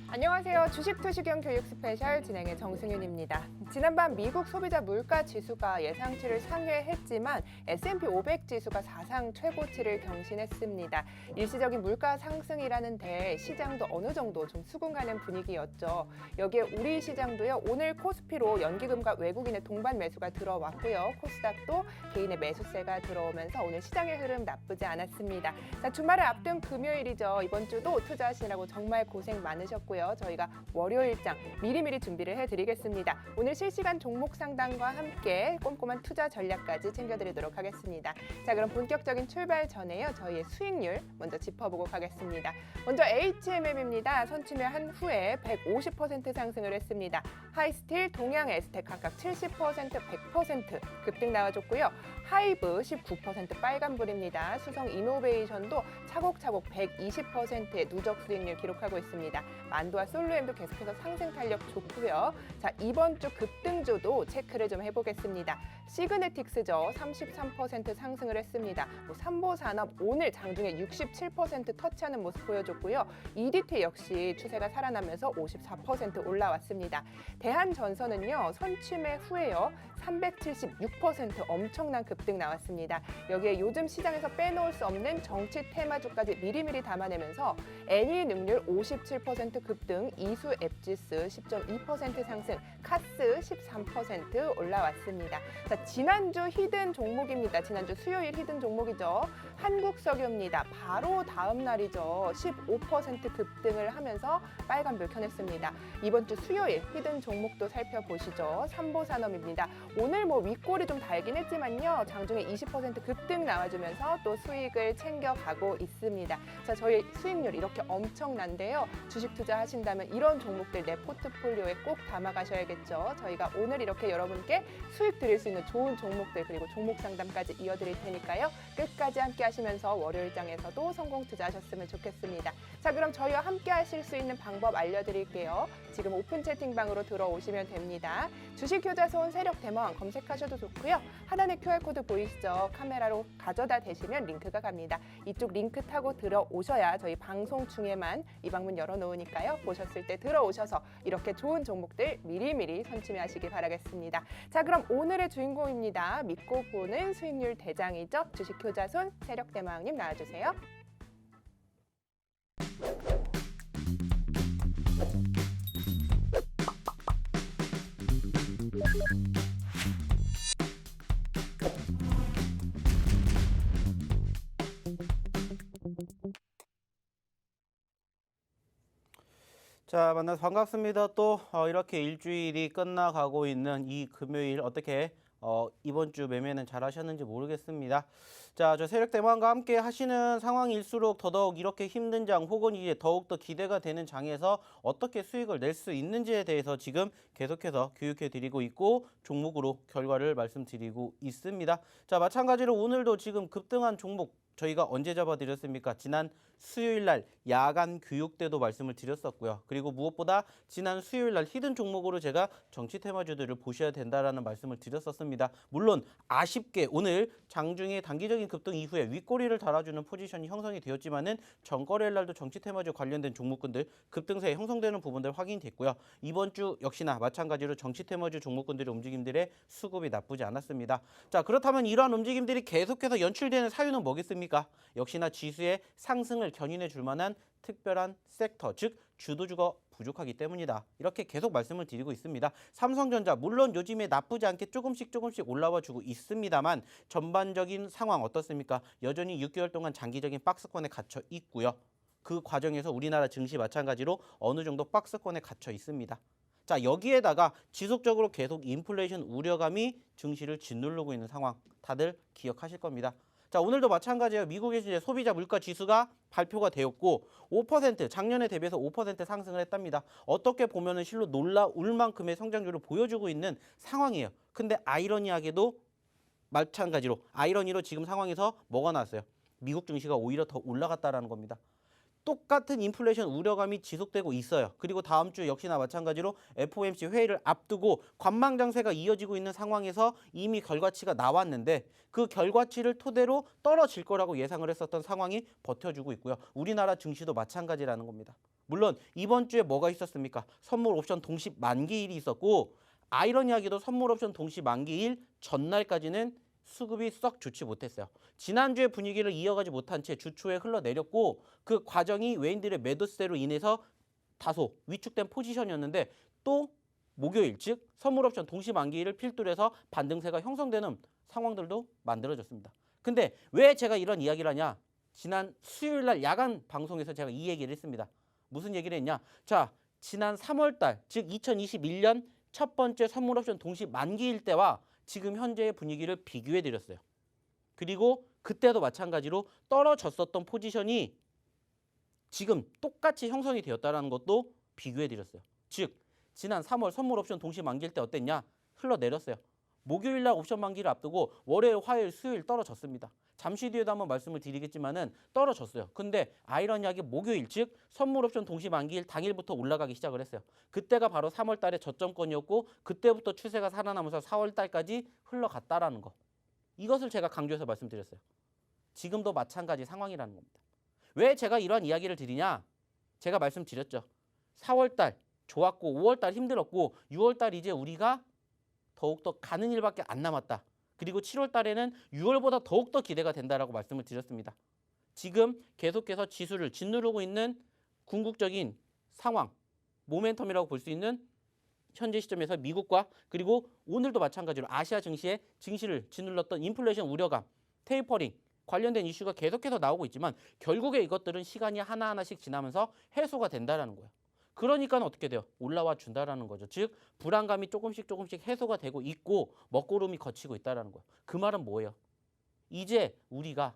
안녕하세요. 주식 투시경 교육 스페셜 진행의 정승윤입니다. 지난밤 미국 소비자 물가 지수가 예상치를 상회했지만 S&P 500 지수가 사상 최고치를 경신했습니다. 일시적인 물가 상승이라는 데 시장도 어느 정도 좀 수긍하는 분위기였죠. 여기에 우리 시장도요. 오늘 코스피로 연기금과 외국인의 동반 매수가 들어왔고요. 코스닥도 개인의 매수세가 들어오면서 오늘 시장의 흐름 나쁘지 않았습니다. 자, 주말을 앞둔 금요일이죠. 이번 주도 투자하시느라고 정말 고생 많으셨고요. 저희가 월요일장 미리미리 준비를 해드리겠습니다. 오늘 실시간 종목 상담과 함께 꼼꼼한 투자 전략까지 챙겨드리도록 하겠습니다. 자, 그럼 본격적인 출발 전에요. 저희의 수익률 먼저 짚어보고 가겠습니다. 먼저 HMM입니다. 선취매한 후에 150% 상승을 했습니다. 하이스틸, 동양 에스텍 각각 70%, 100% 급등 나와줬고요. 하이브 19% 빨간불입니다. 수성 이노베이션도 차곡차곡 120%의 누적 수익률 기록하고 있습니다. 만두와 솔루엠도 계속해서 상승 탄력 좋고요. 자, 이번 주 급등주도 체크를 좀 해보겠습니다. 시그네틱스죠. 33% 상승을 했습니다. 삼보산업 오늘 장중에 67% 터치하는 모습 보여줬고요. EDT 역시 추세가 살아나면서 54% 올라왔습니다. 대한전선은요. 선취매 후에요. 376% 엄청난 급등 나왔습니다. 여기에 요즘 시장에서 빼놓을 수 없는 정치 테마주까지 미리미리 담아내면서 애니능률 57% 급등, 이수 앱지스 10.2% 상승, 카스 13% 올라왔습니다. 자, 지난주 히든 종목입니다. 지난주 수요일 히든 종목이죠. 한국석유입니다. 바로 다음 날이죠. 15% 급등을 하면서 빨간불 켜냈습니다. 이번 주 수요일 히든 종목도 살펴보시죠. 삼보산업입니다. 오늘 윗골이 좀 달긴 했지만요. 장중에 20% 급등 나와주면서 또 수익을 챙겨가고 있습니다. 자, 저희 수익률 이렇게 엄청난데요. 주식 투자하신다면 이런 종목들 내 포트폴리오에 꼭 담아가셔야겠죠. 저희가 오늘 이렇게 여러분께 수익 드릴 수 있는 좋은 종목들 그리고 종목 상담까지 이어드릴 테니까요. 끝까지 함께 하시면서 월요일장에서도 성공 투자하셨으면 좋겠습니다. 자, 그럼 저희와 함께 하실 수 있는 방법 알려드릴게요. 지금 오픈 채팅방으로 들어오시면 됩니다. 주식효자손 세력대망 검색하셔도 좋고요. 하단에 QR코드 보이시죠? 카메라로 가져다 대시면 링크가 갑니다. 이쪽 링크 타고 들어오셔야 저희 방송 중에만 이 방문 열어놓으니까요. 보셨을 때 들어오셔서 이렇게 좋은 종목들 미리미리 선취매하시기 바라겠습니다. 자, 그럼 오늘의 주인공입니다. 믿고 보는 수익률 대장이죠. 주식효자손 세력대망님 나와주세요. 자, 만나서 반갑습니다. 또 이렇게 일주일이 끝나가고 있는 이 금요일 어떻게 이번 주 매매는 잘 하셨는지 모르겠습니다. 자, 저 세력대망과 함께 하시는 상황일수록 더더욱 이렇게 힘든 장 혹은 이제 더욱더 기대가 되는 장에서 어떻게 수익을 낼 수 있는지에 대해서 지금 계속해서 교육해 드리고 있고 종목으로 결과를 말씀드리고 있습니다. 자, 마찬가지로 오늘도 지금 급등한 종목 저희가 언제 잡아드렸습니까? 지난 수요일 날 야간 교육 때도 말씀을 드렸었고요. 그리고 무엇보다 지난 수요일 날 히든 종목으로 제가 정치 테마주들을 보셔야 된다라는 말씀을 드렸었습니다. 물론 아쉽게 오늘 장중에 단기적인 급등 이후에 윗꼬리를 달아주는 포지션이 형성이 되었지만은 전거래일 날도 정치 테마주 관련된 종목군들 급등세에 형성되는 부분들 확인됐고요. 이번 주 역시나 마찬가지로 정치 테마주 종목군들의 움직임들의 수급이 나쁘지 않았습니다. 자, 그렇다면 이러한 움직임들이 계속해서 연출되는 사유는 뭐겠습니까? 역시나 지수의 상승을 견인해 줄 만한 특별한 섹터, 즉 주도주가 부족하기 때문이다. 이렇게 계속 말씀을 드리고 있습니다. 삼성전자 물론 요즘에 나쁘지 않게 조금씩 올라와 주고 있습니다만 전반적인 상황 어떻습니까? 여전히 6개월 동안 장기적인 박스권에 갇혀 있고요. 그 과정에서 우리나라 증시 마찬가지로 어느 정도 박스권에 갇혀 있습니다. 자, 여기에다가 지속적으로 계속 인플레이션 우려감이 증시를 짓누르고 있는 상황 다들 기억하실 겁니다. 자, 오늘도 마찬가지예요. 미국의 이제 소비자 물가 지수가 발표가 되었고 5% 작년에 대비해서 5% 상승을 했답니다. 어떻게 보면은 실로 놀라울 만큼의 성장률을 보여주고 있는 상황이에요. 근데 아이러니하게도 마찬가지로 아이러니로 지금 상황에서 뭐가 나왔어요? 미국 증시가 오히려 더 올라갔다라는 겁니다. 똑같은 인플레이션 우려감이 지속되고 있어요. 그리고 다음 주 역시나 마찬가지로 FOMC 회의를 앞두고 관망장세가 이어지고 있는 상황에서 이미 결과치가 나왔는데 그 결과치를 토대로 떨어질 거라고 예상을 했었던 상황이 버텨주고 있고요. 우리나라 증시도 마찬가지라는 겁니다. 물론 이번 주에 뭐가 있었습니까? 선물 옵션 동시 만기일이 있었고 아이러니하게도 선물 옵션 동시 만기일 전날까지는 수급이 썩 좋지 못했어요. 지난주의 분위기를 이어가지 못한 채 주초에 흘러내렸고 그 과정이 외인들의 매도세로 인해서 다소 위축된 포지션이었는데 또 목요일 즉 선물 옵션 동시 만기일을 필두로 해서 반등세가 형성되는 상황들도 만들어졌습니다. 근데 왜 제가 이런 이야기를 하냐? 지난 수요일 날 야간 방송에서 제가 이 얘기를 했습니다. 무슨 얘기를 했냐? 자, 지난 3월 달, 즉 2021년 첫 번째 선물 옵션 동시 만기일 때와 지금 현재의 분위기를 비교해 드렸어요. 그리고 그때도 마찬가지로 떨어졌었던 포지션이 지금 똑같이 형성이 되었다는 것도 비교해 드렸어요. 즉, 지난 3월 선물 옵션 동시 만기일 때 어땠냐? 흘러내렸어요. 목요일 날 옵션 만기를 앞두고 월요일, 화요일, 수요일 떨어졌습니다. 잠시 뒤에도 한번 말씀을 드리겠지만은 떨어졌어요. 근데 아이러니하게 목요일 즉 선물 옵션 동시 만기일 당일부터 올라가기 시작을 했어요. 그때가 바로 3월 달에 저점권이었고 그때부터 추세가 살아나면서 4월 달까지 흘러갔다라는 거. 이것을 제가 강조해서 말씀드렸어요. 지금도 마찬가지 상황이라는 겁니다. 왜 제가 이러한 이야기를 드리냐? 제가 말씀드렸죠. 4월 달 좋았고 5월 달 힘들었고 6월 달 이제 우리가 더욱더 가는 일밖에 안 남았다. 그리고 7월 달에는 6월보다 더욱더 기대가 된다라고 말씀을 드렸습니다. 지금 계속해서 지수를 짓누르고 있는 궁극적인 상황, 모멘텀이라고 볼 수 있는 현재 시점에서 미국과 그리고 오늘도 마찬가지로 아시아 증시의 증시를 짓눌렀던 인플레이션 우려감, 테이퍼링 관련된 이슈가 계속해서 나오고 있지만 결국에 이것들은 시간이 하나하나씩 지나면서 해소가 된다라는 거예요. 그러니까 어떻게 돼요? 올라와 준다라는 거죠. 즉 불안감이 조금씩 해소가 되고 있고 먹구름이 걷히고 있다라는 거예요. 그 말은 뭐예요? 이제 우리가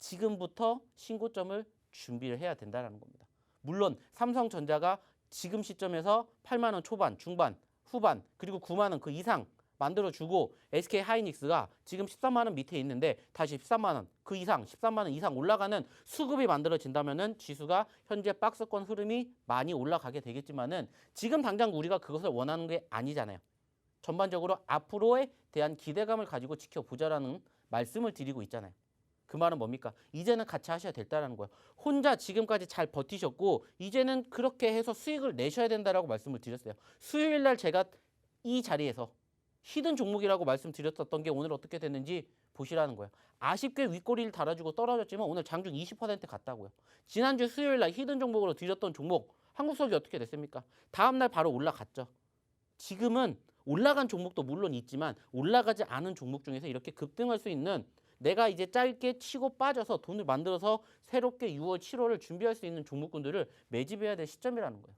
지금부터 신고점을 준비를 해야 된다라는 겁니다. 물론 삼성전자가 지금 시점에서 8만 원 초반, 중반, 후반 그리고 9만 원 그 이상 만들어주고 SK 하이닉스가 지금 13만 원 밑에 있는데 다시 13만 원 그 이상 13만 원 이상 올라가는 수급이 만들어진다면은 지수가 현재 박스권 흐름이 많이 올라가게 되겠지만은 지금 당장 우리가 그것을 원하는 게 아니잖아요. 전반적으로 앞으로에 대한 기대감을 가지고 지켜보자라는 말씀을 드리고 있잖아요. 그 말은 뭡니까? 이제는 같이 하셔야 된다는 거예요. 혼자 지금까지 잘 버티셨고 이제는 그렇게 해서 수익을 내셔야 된다라고 말씀을 드렸어요. 수요일 날 제가 이 자리에서 히든 종목이라고 말씀드렸었던 게 오늘 어떻게 됐는지 보시라는 거예요. 아쉽게 윗꼬리를 달아주고 떨어졌지만 오늘 장중 20% 갔다고요. 지난주 수요일 날 히든 종목으로 드렸던 종목 한국석이 어떻게 됐습니까? 다음날 바로 올라갔죠. 지금은 올라간 종목도 물론 있지만 올라가지 않은 종목 중에서 이렇게 급등할 수 있는 내가 이제 짧게 치고 빠져서 돈을 만들어서 새롭게 6월, 7월을 준비할 수 있는 종목군들을 매집해야 될 시점이라는 거예요.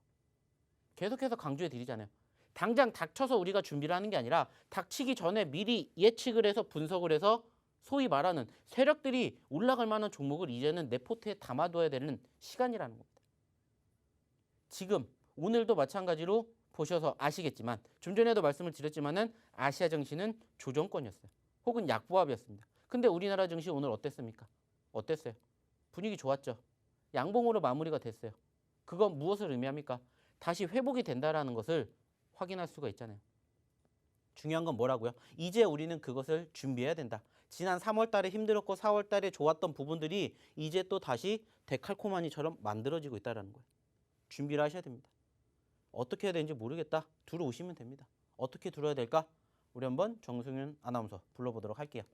계속해서 강조해 드리잖아요. 당장 닥쳐서 우리가 준비를 하는 게 아니라 닥치기 전에 미리 예측을 해서 분석을 해서 소위 말하는 세력들이 올라갈 만한 종목을 이제는 내 포트에 담아둬야 되는 시간이라는 겁니다. 지금 오늘도 마찬가지로 보셔서 아시겠지만 좀 전에도 말씀을 드렸지만은 아시아 증시는 조정권이었어요. 혹은 약보합이었습니다. 근데 우리나라 증시 오늘 어땠습니까? 어땠어요? 분위기 좋았죠. 양봉으로 마무리가 됐어요. 그건 무엇을 의미합니까? 다시 회복이 된다라는 것을 확인할 수가 있잖아요. 중요한 건 뭐라고요? 이제 우리는 그것을 준비해야 된다. 지난 3월 달에 힘들었고 4월 달에 좋았던 부분들이 이제 또 다시 데칼코마니처럼 만들어지고 있다는 거예요. 준비를 하셔야 됩니다. 어떻게 해야 되는지 모르겠다. 들어오시면 됩니다. 어떻게 들어야 될까? 우리 한번 정승윤 아나운서 불러보도록 할게요.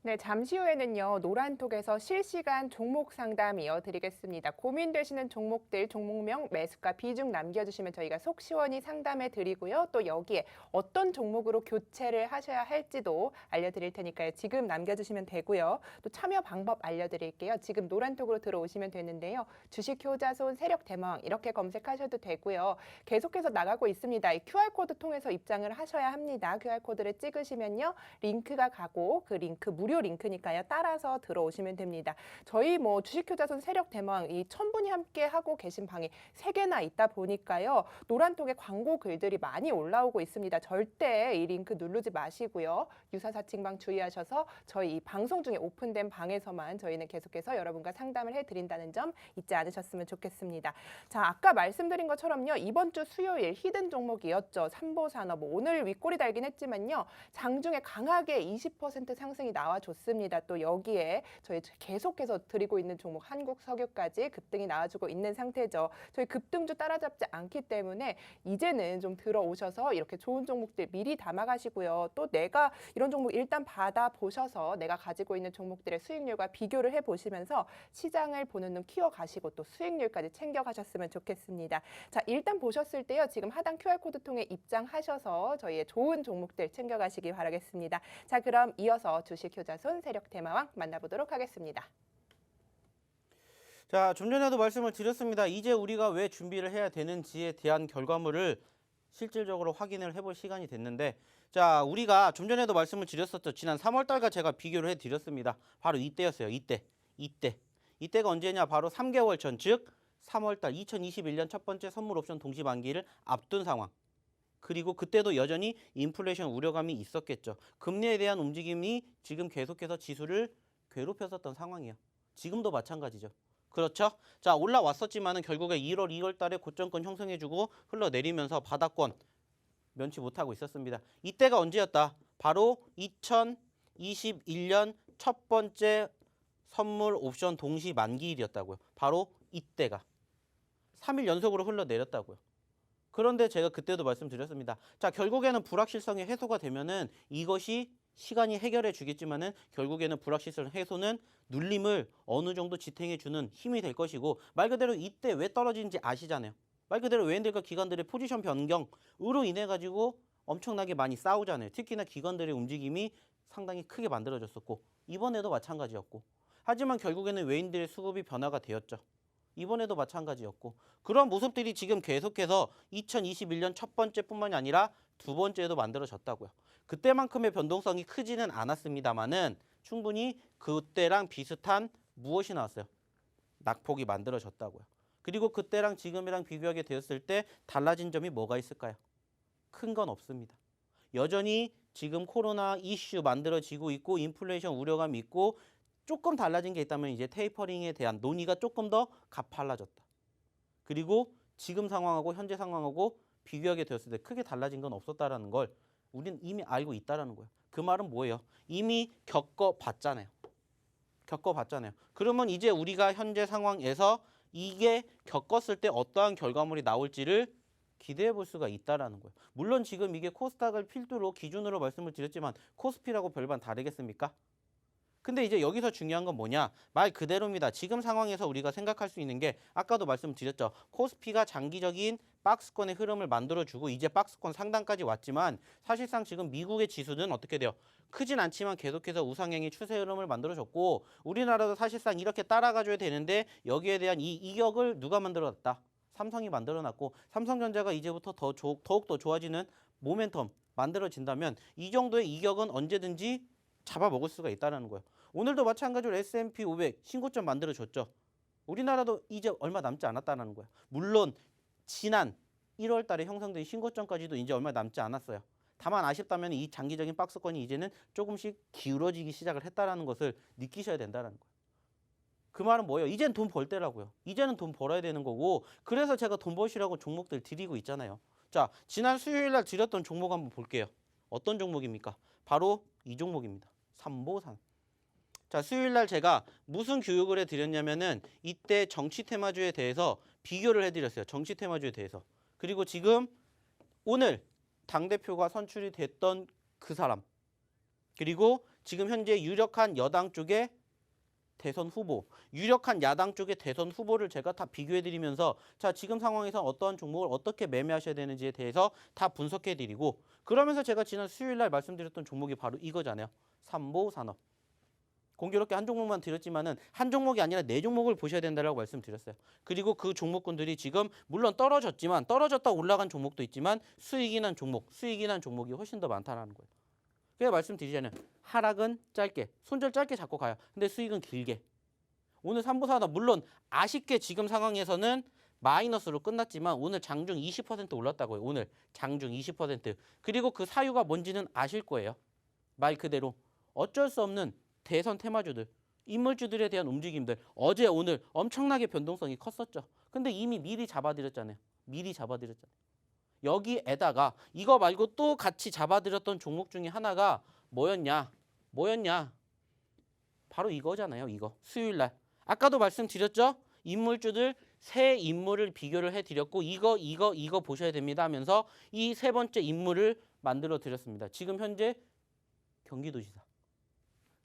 네, 잠시 후에는요, 노란톡에서 실시간 종목 상담 이어드리겠습니다. 고민되시는 종목들, 종목명, 매수가, 비중 남겨주시면 저희가 속 시원히 상담해 드리고요. 또 여기에 어떤 종목으로 교체를 하셔야 할지도 알려드릴 테니까요. 지금 남겨주시면 되고요. 또 참여 방법 알려드릴게요. 지금 노란톡으로 들어오시면 되는데요. 주식 효자손, 세력 대망 이렇게 검색하셔도 되고요. 계속해서 나가고 있습니다. 이 QR코드 통해서 입장을 하셔야 합니다. QR코드를 찍으시면요, 링크가 가고 그 링크 무료 링크니까요. 따라서 들어오시면 됩니다. 저희 주식효자손 세력 대망 이 1000분이 함께 하고 계신 방이 3개나 있다 보니까요. 노란톡에 광고 글들이 많이 올라오고 있습니다. 절대 이 링크 누르지 마시고요. 유사사칭방 주의하셔서 저희 이 방송 중에 오픈된 방에서만 저희는 계속해서 여러분과 상담을 해드린다는 점 잊지 않으셨으면 좋겠습니다. 자, 아까 말씀드린 것처럼요. 이번 주 수요일 히든 종목이었죠. 삼보산업 오늘 윗꼬리 달긴 했지만요. 장중에 강하게 20% 상승이 나와줬습니다. 좋습니다. 또 여기에 저희 계속해서 드리고 있는 종목 한국석유까지 급등이 나와주고 있는 상태죠. 저희 급등주 따라잡지 않기 때문에 이제는 좀 들어오셔서 이렇게 좋은 종목들 미리 담아가시고요. 또 내가 이런 종목 일단 받아보셔서 내가 가지고 있는 종목들의 수익률과 비교를 해보시면서 시장을 보는 눈 키워가시고 또 수익률까지 챙겨가셨으면 좋겠습니다. 자, 일단 보셨을 때요. 지금 하단 QR코드 통해 입장하셔서 저희의 좋은 종목들 챙겨가시기 바라겠습니다. 자, 그럼 이어서 주식효자손 세력대마왕 만나보도록 하겠습니다. 자, 좀 전에도 말씀을 드렸습니다. 이제 우리가 왜 준비를 해야 되는지에 대한 결과물을 실질적으로 확인을 해볼 시간이 됐는데, 자, 우리가 좀 전에도 말씀을 드렸었죠. 지난 3월 달과 제가 비교를 해드렸습니다. 바로 이때였어요. 이때가 언제냐? 바로 3개월 전, 즉 3월 달 2021년 첫 번째 선물 옵션 동시 만기를 앞둔 상황. 그리고 그때도 여전히 인플레이션 우려감이 있었겠죠. 금리에 대한 움직임이 지금 계속해서 지수를 괴롭혔었던 상황이에요. 지금도 마찬가지죠. 그렇죠? 자, 올라왔었지만은 결국에 1월, 2월 달에 고점권 형성해주고 흘러내리면서 바닥권 면치 못하고 있었습니다. 이때가 언제였다? 바로 2021년 첫 번째 선물 옵션 동시 만기일이었다고요. 바로 이때가 3일 연속으로 흘러내렸다고요. 그런데 제가 그때도 말씀드렸습니다. 자, 결국에는 불확실성이 해소가 되면은 이것이 시간이 해결해 주겠지만은 결국에는 불확실성 해소는 눌림을 어느 정도 지탱해 주는 힘이 될 것이고, 말 그대로 이때 왜 떨어지는지 아시잖아요. 말 그대로 외인들과 기관들의 포지션 변경으로 인해 가지고 엄청나게 많이 싸우잖아요. 특히나 기관들의 움직임이 상당히 크게 만들어졌었고, 이번에도 마찬가지였고, 하지만 결국에는 외인들의 수급이 변화가 되었죠. 이번에도 마찬가지였고, 그런 모습들이 지금 계속해서 2021년 첫 번째뿐만이 아니라 두 번째에도 만들어졌다고요. 그때만큼의 변동성이 크지는 않았습니다만은 충분히 그때랑 비슷한 무엇이 나왔어요? 낙폭이 만들어졌다고요. 그리고 그때랑 지금이랑 비교하게 되었을 때 달라진 점이 뭐가 있을까요? 큰 건 없습니다. 여전히 지금 코로나 이슈 만들어지고 있고 인플레이션 우려감이 있고, 조금 달라진 게 있다면 이제 테이퍼링에 대한 논의가 조금 더 가팔라졌다. 그리고 지금 상황하고 현재 상황하고 비교하게 되었을 때 크게 달라진 건 없었다라는 걸 우리는 이미 알고 있다라는 거예요. 그 말은 뭐예요? 이미 겪어봤잖아요. 그러면 이제 우리가 현재 상황에서 이게 겪었을 때 어떠한 결과물이 나올지를 기대해 볼 수가 있다라는 거예요. 물론 지금 이게 코스닥을 필두로 기준으로 말씀을 드렸지만 코스피라고 별반 다르겠습니까? 근데 이제 여기서 중요한 건 뭐냐? 말 그대로입니다. 지금 상황에서 우리가 생각할 수 있는 게 아까도 말씀드렸죠. 코스피가 장기적인 박스권의 흐름을 만들어주고 이제 박스권 상단까지 왔지만 사실상 지금 미국의 지수는 어떻게 돼요? 크진 않지만 계속해서 우상향의 추세 흐름을 만들어줬고, 우리나라도 사실상 이렇게 따라가줘야 되는데 여기에 대한 이 이격을 누가 만들어놨다? 삼성이 만들어놨고, 삼성전자가 이제부터 더욱더 좋아지는 모멘텀 만들어진다면 이 정도의 이격은 언제든지 잡아먹을 수가 있다는 거예요. 오늘도 마찬가지로 S&P 500 신고점 만들어줬죠. 우리나라도 이제 얼마 남지 않았다는 거예요. 물론 지난 1월 달에 형성된 신고점까지도 이제 얼마 남지 않았어요. 다만 아쉽다면 이 장기적인 박스권이 이제는 조금씩 기울어지기 시작을 했다는 것을 느끼셔야 된다는 거예요. 그 말은 뭐예요? 이젠 돈 벌 때라고요. 이제는 돈 벌어야 되는 거고, 그래서 제가 돈 버시라고 종목들 드리고 있잖아요. 자, 지난 수요일 날 드렸던 종목 한번 볼게요. 어떤 종목입니까? 바로 이 종목입니다. 삼보산. 자, 수요일 날 제가 무슨 교육을 해드렸냐면은 이때 정치 테마주에 대해서 비교를 해드렸어요. 정치 테마주에 대해서. 그리고 지금 오늘 당대표가 선출이 됐던 그 사람, 그리고 지금 현재 유력한 여당 쪽의 대선 후보, 유력한 야당 쪽의 대선 후보를 제가 다 비교해드리면서 자, 지금 상황에서 어떠한 종목을 어떻게 매매하셔야 되는지에 대해서 다 분석해드리고, 그러면서 제가 지난 수요일 날 말씀드렸던 종목이 바로 이거잖아요. 삼보산업. 공교롭게 한 종목만 드렸지만은 한 종목이 아니라 네 종목을 보셔야 된다라고 말씀드렸어요. 그리고 그 종목군들이 지금 물론 떨어졌지만, 떨어졌다 올라간 종목도 있지만 수익이 난 종목이 훨씬 더 많다라는 거예요. 그래서 말씀드리자면 하락은 짧게, 손절 짧게 잡고 가요. 근데 수익은 길게. 오늘 삼보산업 물론 아쉽게 지금 상황에서는 마이너스로 끝났지만 오늘 장중 20% 올랐다고요. 오늘 장중 20%. 그리고 그 사유가 뭔지는 아실 거예요. 말 그대로 어쩔 수 없는 대선 테마주들, 인물주들에 대한 움직임들, 어제 오늘 엄청나게 변동성이 컸었죠. 근데 이미 미리 잡아드렸잖아요. 여기에다가 이거 말고 또 같이 잡아드렸던 종목 중에 하나가 뭐였냐? 바로 이거잖아요. 이거 수요일 날. 아까도 말씀드렸죠? 인물주들 세 인물을 비교를 해드렸고 이거 보셔야 됩니다 하면서 이 세 번째 인물을 만들어 드렸습니다. 지금 현재 경기도지사.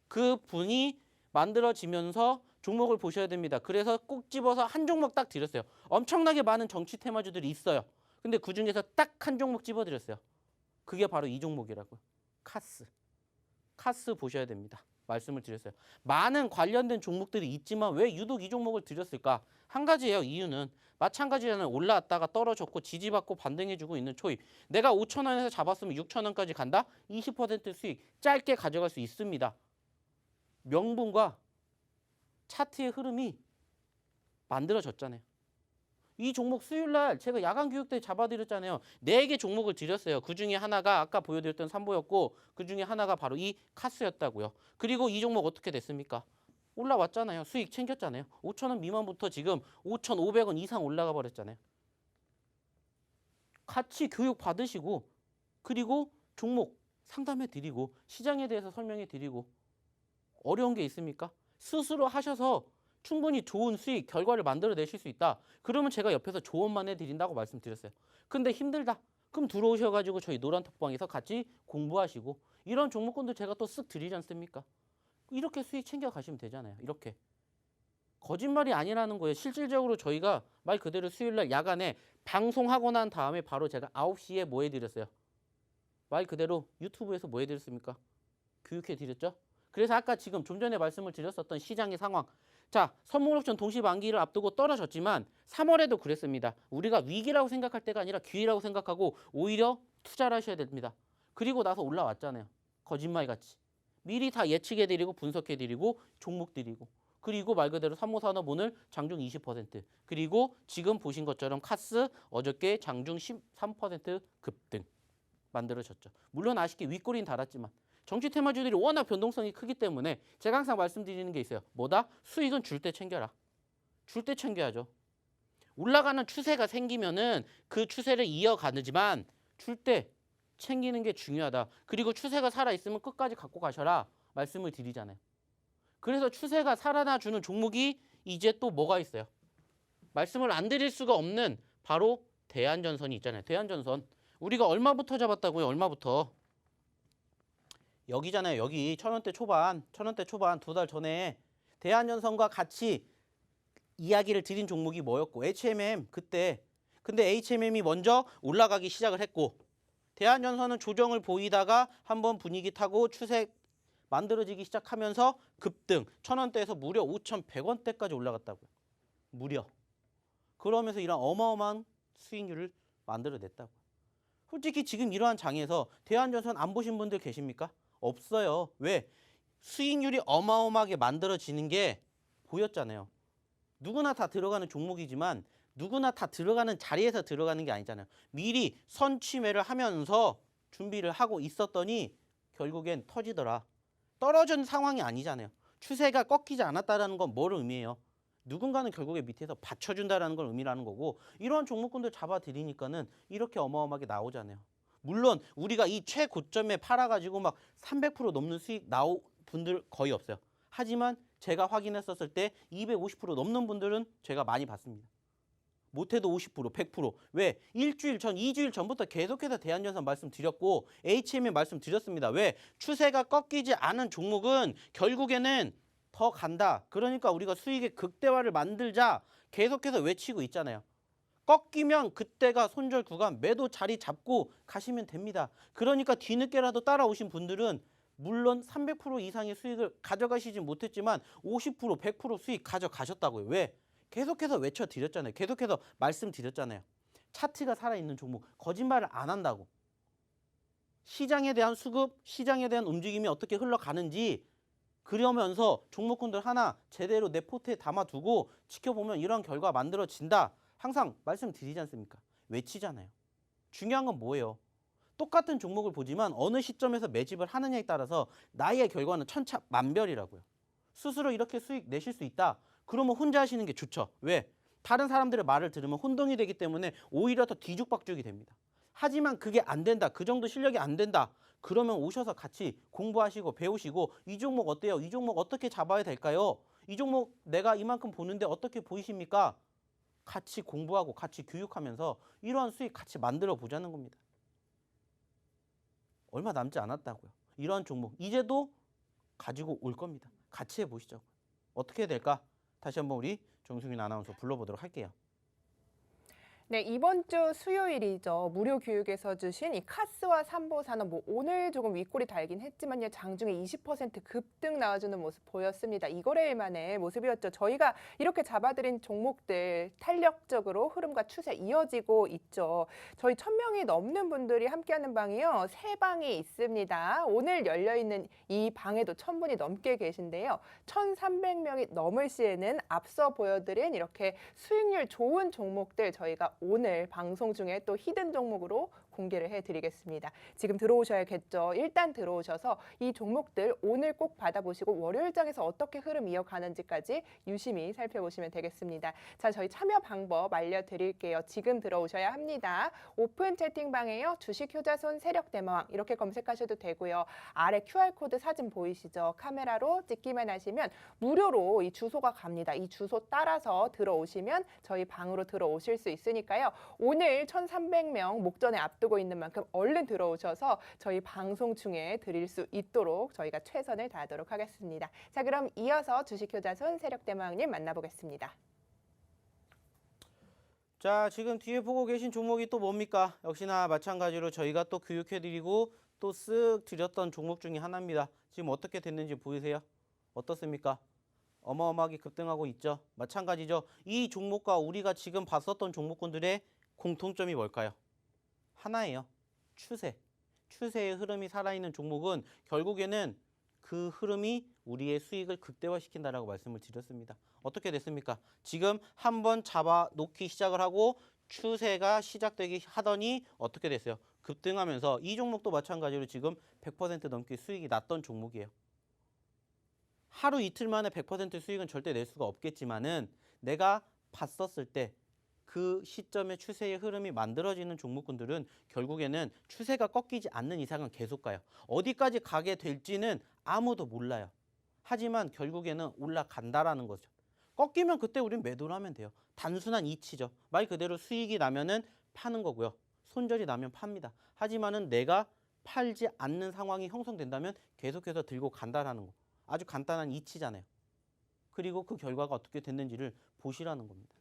그 분이 만들어지면서 종목을 보셔야 됩니다. 그래서 꼭 집어서 한 종목 딱 드렸어요. 엄청나게 많은 정치 테마주들이 있어요. 근데 그중에서 딱 한 종목 집어드렸어요. 그게 바로 이 종목이라고요. 카스. 카스 보셔야 됩니다. 말씀을 드렸어요. 많은 관련된 종목들이 있지만 왜 유독 이 종목을 드렸을까? 한 가지예요. 이유는 마찬가지잖아요. 올라왔다가 떨어졌고 지지받고 반등해주고 있는 초입. 내가 5,000원에서 잡았으면 6,000원까지 간다? 20% 수익 짧게 가져갈 수 있습니다. 명분과 차트의 흐름이 만들어졌잖아요. 이 종목 수요일날 제가 야간 교육 때 잡아드렸잖아요. 4개 종목을 드렸어요. 그중에 하나가 아까 보여드렸던 삼보였고 그중에 하나가 바로 이 카스였다고요. 그리고 이 종목 어떻게 됐습니까? 올라왔잖아요. 수익 챙겼잖아요. 5,000원 미만부터 지금 5,500원 이상 올라가 버렸잖아요. 같이 교육 받으시고 그리고 종목 상담해 드리고 시장에 대해서 설명해 드리고 어려운 게 있습니까? 스스로 하셔서 충분히 좋은 수익 결과를 만들어내실 수 있다. 그러면 제가 옆에서 조언만 해드린다고 말씀드렸어요. 근데 힘들다. 그럼 들어오셔가지고 저희 노란톡방에서 같이 공부하시고 이런 종목군들 제가 또 쓱 드리지 않습니까? 이렇게 수익 챙겨가시면 되잖아요. 이렇게. 거짓말이 아니라는 거예요. 실질적으로 저희가 말 그대로 수요일날 야간에 방송하고 난 다음에 바로 제가 9시에 뭐 해드렸어요? 말 그대로 유튜브에서 뭐 해드렸습니까? 교육해드렸죠? 그래서 아까 지금 좀 전에 말씀을 드렸었던 시장의 상황. 자, 선물옵션 동시 만기를 앞두고 떨어졌지만 3월에도 그랬습니다. 우리가 위기라고 생각할 때가 아니라 기회라고 생각하고 오히려 투자를 하셔야 됩니다. 그리고 나서 올라왔잖아요. 거짓말같이. 미리 다 예측해드리고 분석해드리고 종목드리고 그리고 말 그대로 삼모산업 오늘 장중 20% 그리고 지금 보신 것처럼 카스 어저께 장중 13% 급등 만들어졌죠. 물론 아쉽게 윗꼬리는 달았지만 정치 테마주들이 워낙 변동성이 크기 때문에 제가 항상 말씀드리는 게 있어요. 뭐다? 수익은 줄 때 챙겨라. 줄 때 챙겨야죠. 올라가는 추세가 생기면은 그 추세를 이어가지만 줄 때 챙기는 게 중요하다. 그리고 추세가 살아있으면 끝까지 갖고 가셔라. 말씀을 드리잖아요. 그래서 추세가 살아나주는 종목이 이제 또 뭐가 있어요? 말씀을 안 드릴 수가 없는 바로 대한전선이 있잖아요. 대한전선. 우리가 얼마부터 잡았다고요? 얼마부터? 여기잖아요. 여기 1,000원대 초반 2달 전에 대한전선과 같이 이야기를 드린 종목이 뭐였고 HMM 그때 근데 HMM이 먼저 올라가기 시작을 했고 대한전선은 조정을 보이다가 한번 분위기 타고 추세 만들어지기 시작하면서 급등 1,000원대에서 무려 5,100원대까지 올라갔다고요. 무려. 그러면서 이런 어마어마한 수익률을 만들어냈다고요. 솔직히 지금 이러한 장에서 대한전선 안 보신 분들 계십니까? 없어요. 왜? 수익률이 어마어마하게 만들어지는 게 보였잖아요. 누구나 다 들어가는 종목이지만 누구나 다 들어가는 자리에서 들어가는 게 아니잖아요. 미리 선취매를 하면서 준비를 하고 있었더니 결국엔 터지더라. 떨어진 상황이 아니잖아요. 추세가 꺾이지 않았다는 건 뭘 의미해요? 누군가는 결국에 밑에서 받쳐준다는 걸 의미라는 거고 이러한 종목군들 잡아드리니까는 이렇게 어마어마하게 나오잖아요. 물론 우리가 이 최고점에 팔아가지고 막 300% 넘는 수익 나온 분들 거의 없어요. 하지만 제가 확인했었을 때 250% 넘는 분들은 제가 많이 봤습니다. 못해도 50%, 100%. 왜? 일주일 전, 2주일 전부터 계속해서 대한전선 말씀드렸고 HMM 말씀드렸습니다. 왜? 추세가 꺾이지 않은 종목은 결국에는 더 간다. 그러니까 우리가 수익의 극대화를 만들자 계속해서 외치고 있잖아요. 꺾이면 그때가 손절 구간 매도 자리 잡고 가시면 됩니다. 그러니까 뒤늦게라도 따라오신 분들은 물론 300% 이상의 수익을 가져가시진 못했지만 50%, 100% 수익 가져가셨다고요. 왜? 계속해서 외쳐드렸잖아요. 계속해서 말씀드렸잖아요. 차트가 살아있는 종목, 거짓말을 안 한다고. 시장에 대한 수급, 시장에 대한 움직임이 어떻게 흘러가는지 그러면서 종목군들 하나 제대로 내 포트에 담아두고 지켜보면 이런 결과 만들어진다. 항상 말씀드리지 않습니까? 외치잖아요. 중요한 건 뭐예요? 똑같은 종목을 보지만 어느 시점에서 매집을 하느냐에 따라서 나의 결과는 천차만별이라고요. 스스로 이렇게 수익 내실 수 있다. 그러면 혼자 하시는 게 좋죠. 왜? 다른 사람들의 말을 들으면 혼동이 되기 때문에 오히려 더 뒤죽박죽이 됩니다. 하지만 그게 안 된다. 그 정도 실력이 안 된다. 그러면 오셔서 같이 공부하시고 배우시고 이 종목 어때요? 이 종목 어떻게 잡아야 될까요? 이 종목 내가 이만큼 보는데 어떻게 보이십니까? 같이 공부하고 같이 교육하면서 이러한 수익 같이 만들어 보자는 겁니다. 얼마 남지 않았다고요. 이러한 종목 이제도 가지고 올 겁니다. 같이 해보시죠. 어떻게 해야 될까? 다시 한번 우리 정승윤 아나운서 불러보도록 할게요. 네, 이번 주 수요일이죠. 무료 교육에서 주신 이 카스와 삼보산업 오늘 조금 윗골이 달긴 했지만요. 장중에 20% 급등 나와주는 모습 보였습니다. 이거래일 만의 모습이었죠. 저희가 이렇게 잡아드린 종목들 탄력적으로 흐름과 추세 이어지고 있죠. 저희 1,000명이 넘는 분들이 함께하는 방이요. 3방이 있습니다. 오늘 열려있는 이 방에도 1,000분이 넘게 계신데요. 1,300명이 넘을 시에는 앞서 보여드린 이렇게 수익률 좋은 종목들 저희가 오늘 방송 중에 또 히든 종목으로 공개를 해드리겠습니다. 지금 들어오셔야겠죠. 일단 들어오셔서 이 종목들 오늘 꼭 받아보시고 월요일장에서 어떻게 흐름 이어가는지까지 유심히 살펴보시면 되겠습니다. 자, 저희 참여 방법 알려드릴게요. 지금 들어오셔야 합니다. 오픈 채팅방에요. 주식 효자손 세력 대마왕 이렇게 검색하셔도 되고요. 아래 QR코드 사진 보이시죠? 카메라로 찍기만 하시면 무료로 이 주소가 갑니다. 이 주소 따라서 들어오시면 저희 방으로 들어오실 수 있으니까요. 오늘 1,300명 목전에 앞두고 있는 만큼 얼른 들어오셔서 저희 방송 중에 드릴 수 있도록 저희가 최선을 다하도록 하겠습니다. 자, 그럼 이어서 주식효자손 세력대마왕님 만나보겠습니다. 자, 지금 뒤에 보고 계신 종목이 또 뭡니까? 역시나 마찬가지로 저희가 또 교육해드리고 또 쓱 드렸던 종목 중에 하나입니다. 지금 어떻게 됐는지 보이세요? 어떻습니까? 어마어마하게 급등하고 있죠. 마찬가지죠. 이 종목과 우리가 지금 봤었던 종목군들의 공통점이 뭘까요? 하나예요. 추세. 추세의 흐름이 살아있는 종목은 결국에는 그 흐름이 우리의 수익을 극대화시킨다라고 말씀을 드렸습니다. 어떻게 됐습니까? 지금 한번 잡아놓기 시작을 하고 추세가 시작되기 하더니 어떻게 됐어요? 급등하면서 이 종목도 마찬가지로 지금 100% 넘게 수익이 났던 종목이에요. 하루 이틀 만에 100% 수익은 절대 낼 수가 없겠지만은 내가 봤었을 때 그 시점의 추세의 흐름이 만들어지는 종목군들은 결국에는 추세가 꺾이지 않는 이상은 계속 가요. 어디까지 가게 될지는 아무도 몰라요. 하지만 결국에는 올라간다라는 거죠. 꺾이면 그때 우린 매도를 하면 돼요. 단순한 이치죠. 말 그대로 수익이 나면은 파는 거고요. 손절이 나면 팝니다. 하지만은 내가 팔지 않는 상황이 형성된다면 계속해서 들고 간다라는 거. 아주 간단한 이치잖아요. 그리고 그 결과가 어떻게 됐는지를 보시라는 겁니다.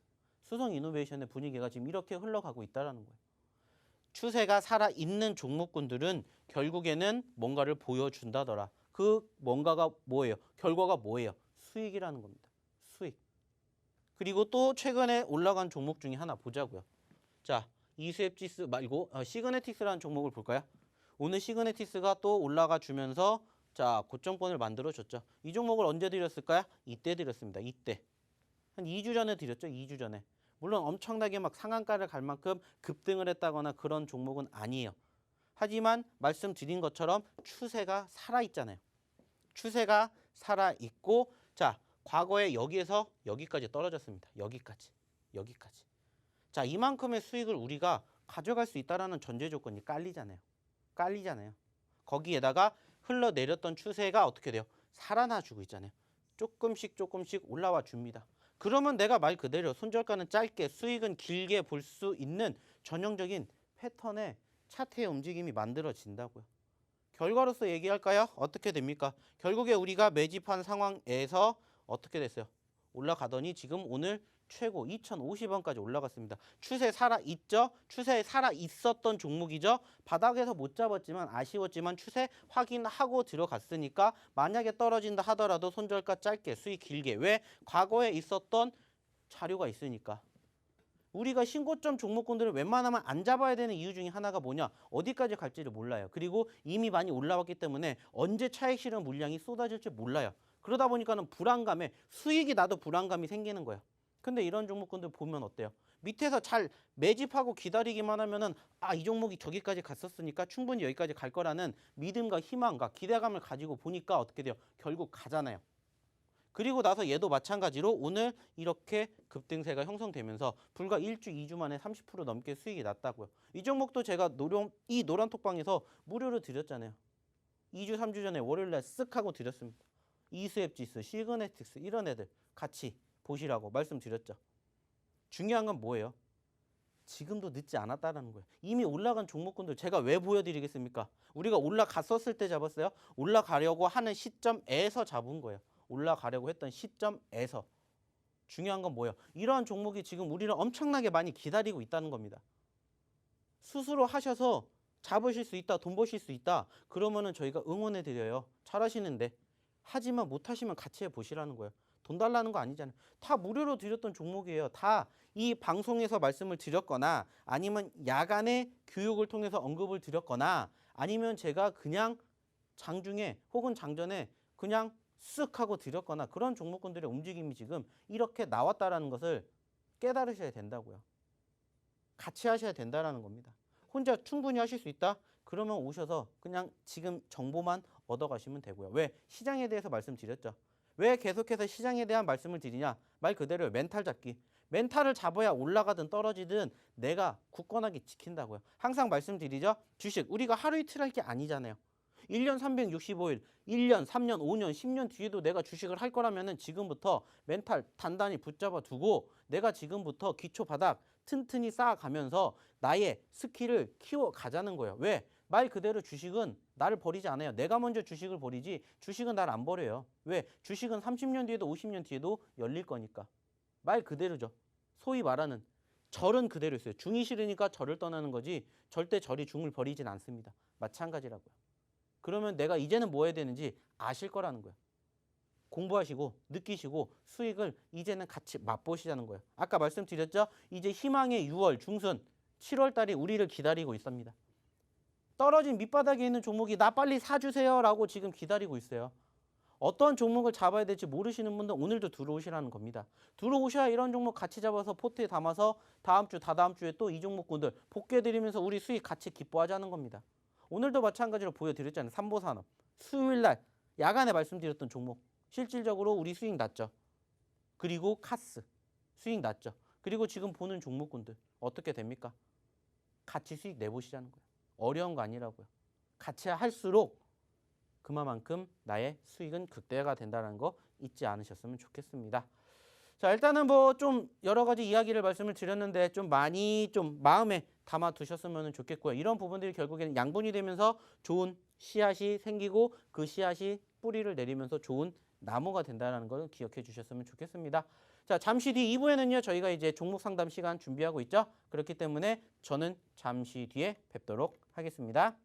수성 이노베이션의 분위기가 지금 이렇게 흘러가고 있다는 거예요. 추세가 살아있는 종목군들은 결국에는 뭔가를 보여준다더라. 그 뭔가가 뭐예요? 결과가 뭐예요? 수익이라는 겁니다. 수익. 그리고 또 최근에 올라간 종목 중에 하나 보자고요. 자, 이수앱지수 말고 시그네틱스라는 종목을 볼까요? 오늘 시그네틱스가 또 올라가 주면서 자, 고점권을 만들어줬죠. 이 종목을 언제 드렸을까요? 이때 드렸습니다. 이때. 한 2주 전에 드렸죠. 2주 전에. 물론 엄청나게 막 상한가를 갈 만큼 급등을 했다거나 그런 종목은 아니에요. 하지만 말씀드린 것처럼 추세가 살아있잖아요. 추세가 살아있고 자, 과거에 여기에서 여기까지 떨어졌습니다. 여기까지. 여기까지. 자, 이만큼의 수익을 우리가 가져갈 수 있다는 전제 조건이 깔리잖아요. 깔리잖아요. 거기에다가 흘러내렸던 추세가 어떻게 돼요? 살아나주고 있잖아요. 조금씩 올라와 줍니다. 그러면 내가 말 그대로 손절가는 짧게 수익은 길게 볼 수 있는 전형적인 패턴의 차트의 움직임이 만들어진다고요. 결과로서 얘기할까요? 어떻게 됩니까? 결국에 우리가 매집한 상황에서 어떻게 됐어요? 올라가더니 지금 오늘 최고 2,050원까지 올라갔습니다. 추세 살아있죠? 추세에 살아있었던 종목이죠? 바닥에서 못 잡았지만 아쉬웠지만 추세 확인하고 들어갔으니까 만약에 떨어진다 하더라도 손절가 짧게 수익 길게. 왜? 과거에 있었던 자료가 있으니까. 우리가 신고점 종목군들을 웬만하면 안 잡아야 되는 이유 중에 하나가 뭐냐? 어디까지 갈지를 몰라요. 그리고 이미 많이 올라왔기 때문에 언제 차익 실현 물량이 쏟아질지 몰라요. 그러다 보니까는 불안감에 수익이 나도 불안감이 생기는 거예요. 근데 이런 종목군들 보면 어때요? 밑에서 잘 매집하고 기다리기만 하면은 이 종목이 저기까지 갔었으니까 충분히 여기까지 갈 거라는 믿음과 희망과 기대감을 가지고 보니까 어떻게 돼요? 결국 가잖아요. 그리고 나서 얘도 마찬가지로 오늘 이렇게 급등세가 형성되면서 불과 1주, 2주 만에 30% 넘게 수익이 났다고요. 이 종목도 제가 이 노란톡방에서 무료로 드렸잖아요. 2주, 3주 전에 월요일날 쓱 하고 드렸습니다. 이수앱 지수, 시그네틱스 이런 애들 같이 보시라고 말씀드렸죠. 중요한 건 뭐예요? 지금도 늦지 않았다라는 거예요. 이미 올라간 종목군들 제가 왜 보여드리겠습니까? 우리가 올라갔었을 때 잡았어요. 올라가려고 하는 시점에서 잡은 거예요. 올라가려고 했던 시점에서. 중요한 건 뭐예요? 이러한 종목이 지금 우리를 엄청나게 많이 기다리고 있다는 겁니다. 스스로 하셔서 잡으실 수 있다, 돈 버실 수 있다. 그러면은 저희가 응원해 드려요. 잘하시는데. 하지만 못하시면 같이 해보시라는 거예요. 돈 달라는 거 아니잖아요. 다 무료로 드렸던 종목이에요. 다 이 방송에서 말씀을 드렸거나 아니면 야간에 교육을 통해서 언급을 드렸거나 아니면 제가 그냥 장중에 혹은 장전에 그냥 쓱 하고 드렸거나 그런 종목군들의 움직임이 지금 이렇게 나왔다라는 것을 깨달으셔야 된다고요. 같이 하셔야 된다라는 겁니다. 혼자 충분히 하실 수 있다? 그러면 오셔서 그냥 지금 정보만 얻어가시면 되고요. 왜? 시장에 대해서 말씀드렸죠. 왜 계속해서 시장에 대한 말씀을 드리냐? 말 그대로 멘탈 잡기. 멘탈을 잡아야 올라가든 떨어지든 내가 굳건하게 지킨다고요. 항상 말씀드리죠. 주식 우리가 하루 이틀 할 게 아니잖아요. 1년 365일, 1년, 3년, 5년, 10년 뒤에도 내가 주식을 할 거라면 지금부터 멘탈 단단히 붙잡아 두고 내가 지금부터 기초 바닥 튼튼히 쌓아가면서 나의 스킬을 키워가자는 거예요. 왜? 말 그대로 주식은 나를 버리지 않아요. 내가 먼저 주식을 버리지 주식은 나를 안 버려요. 왜? 주식은 30년 뒤에도 50년 뒤에도 열릴 거니까. 말 그대로죠. 소위 말하는 절은 그대로 있어요. 중이 싫으니까 절을 떠나는 거지 절대 절이 중을 버리진 않습니다. 마찬가지라고요. 그러면 내가 이제는 뭐 해야 되는지 아실 거라는 거예요. 공부하시고 느끼시고 수익을 이제는 같이 맛보시자는 거예요. 아까 말씀드렸죠? 이제 희망의 6월 중순 7월 달이 우리를 기다리고 있습니다. 떨어진 밑바닥에 있는 종목이 나 빨리 사주세요 라고 지금 기다리고 있어요. 어떤 종목을 잡아야 될지 모르시는 분들 오늘도 들어오시라는 겁니다. 들어오셔야 이런 종목 같이 잡아서 포트에 담아서 다음 주, 다다음 주에 또 이 종목군들 복귀해드리면서 우리 수익 같이 기뻐하자는 겁니다. 오늘도 마찬가지로 보여드렸잖아요. 삼보산업. 수요일날 야간에 말씀드렸던 종목. 실질적으로 우리 수익 났죠. 그리고 카스. 수익 났죠. 그리고 지금 보는 종목군들 어떻게 됩니까? 같이 수익 내보시자는 거예요. 어려운 거 아니라고요. 같이 할수록 그만큼 나의 수익은 극대화가 된다는 거 잊지 않으셨으면 좋겠습니다. 자, 일단은 뭐 좀 여러 가지 이야기를 말씀을 드렸는데 좀 많이 좀 마음에 담아 두셨으면 좋겠고요. 이런 부분들이 결국에는 양분이 되면서 좋은 씨앗이 생기고 그 씨앗이 뿌리를 내리면서 좋은 나무가 된다는 걸 기억해 주셨으면 좋겠습니다. 자, 잠시 뒤 2부에는요. 저희가 이제 종목 상담 시간 준비하고 있죠. 그렇기 때문에 저는 잠시 뒤에 뵙도록 하겠습니다.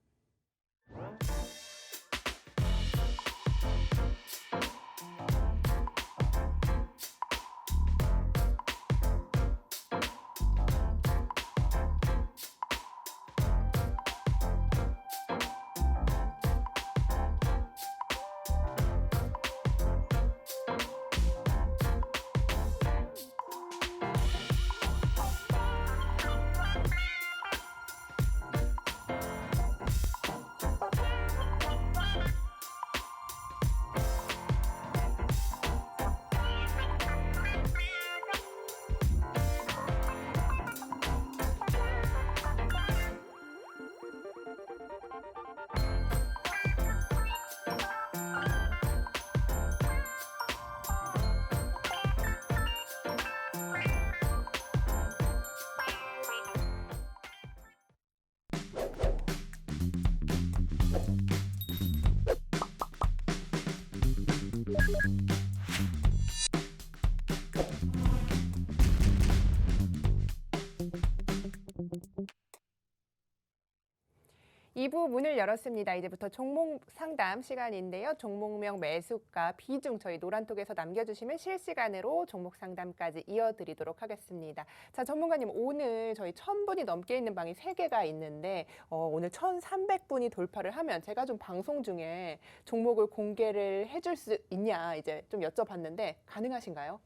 이 부 문을 열었습니다. 이제부터 종목 상담 시간인데요. 종목명 매수가 비중 저희 노란톡에서 남겨주시면 실시간으로 종목 상담까지 이어드리도록 하겠습니다. 자, 전문가님 오늘 저희 1,000분이 넘게 있는 방이 3개가 있는데 오늘 1,300분이 돌파를 하면 제가 좀 방송 중에 종목을 공개를 해줄 수 있냐 이제 좀 여쭤봤는데 가능하신가요?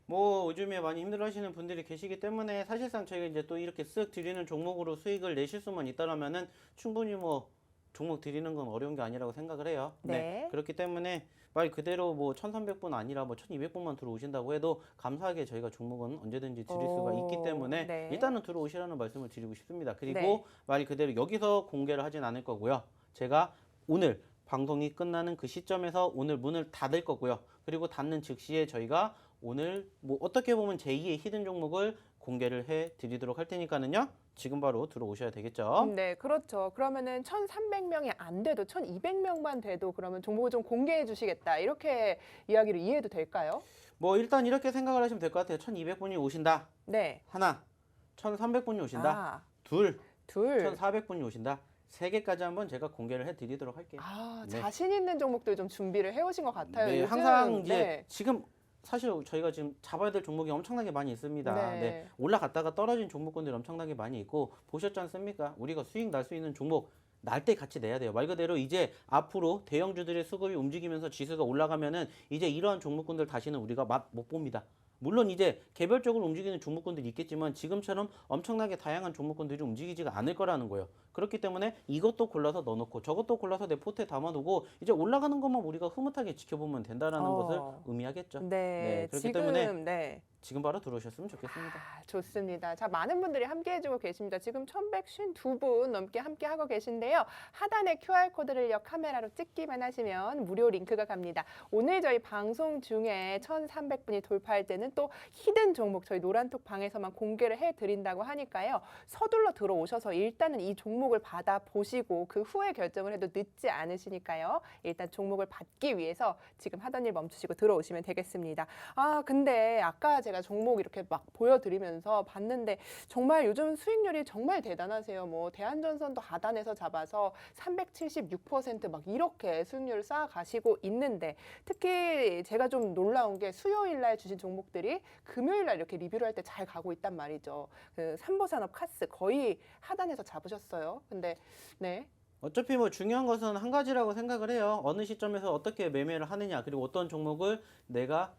뭐 요즘에 많이 힘들어하시는 분들이 계시기 때문에 사실상 저희가 이제 또 이렇게 쓱 드리는 종목으로 수익을 내실 수만 있다라면은 충분히 뭐 종목 드리는 건 어려운 게 아니라고 생각을 해요. 네. 그렇기 때문에 말 그대로 뭐 1,300분 아니라 뭐 1,200분만 들어오신다고 해도 감사하게 저희가 종목은 언제든지 드릴 수가 있기 때문에 네. 일단은 들어오시라는 말씀을 드리고 싶습니다. 그리고 네. 말 그대로 여기서 공개를 하진 않을 거고요. 제가 오늘 방송이 끝나는 그 시점에서 오늘 문을 닫을 거고요. 그리고 닫는 즉시에 저희가 오늘 뭐 어떻게 보면 제2의 히든 종목을 공개를 해 드리도록 할 테니까는요. 지금 바로 들어오셔야 되겠죠. 네, 그렇죠. 그러면은 1,300명이 안 돼도 1,200명만 돼도 그러면 종목을 좀 공개해 주시겠다. 이렇게 이야기를 이해해도 될까요? 뭐 일단 이렇게 생각을 하시면 될 것 같아요. 1,200분이 오신다. 네. 하나. 1,300분이 오신다. 아, 둘. 둘. 1,400분이 오신다. 세 개까지 한번 제가 공개를 해 드리도록 할게요. 아, 네. 자신 있는 종목들 좀 준비를 해 오신 것 같아요. 네, 요즘. 항상 이제 네. 지금 사실 저희가 지금 잡아야 될 종목이 엄청나게 많이 있습니다. 네. 네, 올라갔다가 떨어진 종목군들이 엄청나게 많이 있고 보셨지 않습니까? 우리가 수익 날 수 있는 종목 날 때 같이 내야 돼요. 말 그대로 이제 앞으로 대형주들의 수급이 움직이면서 지수가 올라가면은 이제 이러한 종목군들 다시는 우리가 맛 못 봅니다. 물론 이제 개별적으로 움직이는 종목군들이 있겠지만 지금처럼 엄청나게 다양한 종목군들이 움직이지가 않을 거라는 거예요. 그렇기 때문에 이것도 골라서 넣어놓고 저것도 골라서 내 포트에 담아두고 이제 올라가는 것만 우리가 흐뭇하게 지켜보면 된다라는 것을 의미하겠죠. 네, 그렇기 지금 때문에 네. 지금 바로 들어오셨으면 좋겠습니다. 아, 좋습니다. 자, 많은 분들이 함께 해주고 계십니다. 지금 1,152분 넘게 함께 하고 계신데요. 하단에 QR코드를요, 카메라로 찍기만 하시면 무료 링크가 갑니다. 오늘 저희 방송 중에 1,300분이 돌파할 때는 또 히든 종목 저희 노란톡 방에서만 공개를 해드린다고 하니까요. 서둘러 들어오셔서 일단은 이 종목을 받아보시고 그 후에 결정을 해도 늦지 않으시니까요. 일단 종목을 받기 위해서 지금 하던 일 멈추시고 들어오시면 되겠습니다. 아, 근데 아까 제가 종목 이렇게 막 보여드리면서 봤는데 정말 요즘 수익률이 정말 대단하세요. 뭐 대한전선도 하단에서 잡아서 376%막 이렇게 수익률을 쌓아가시고 있는데 특히 제가 좀 놀라운 게 수요일 날 주신 종목들이 금요일 날 이렇게 리뷰를 할 때 잘 가고 있단 말이죠. 그 삼보산업 카스 거의 하단에서 잡으셨어요. 근데 네. 어차피 뭐 중요한 것은 한 가지라고 생각을 해요. 어느 시점에서 어떻게 매매를 하느냐, 그리고 어떤 종목을 내가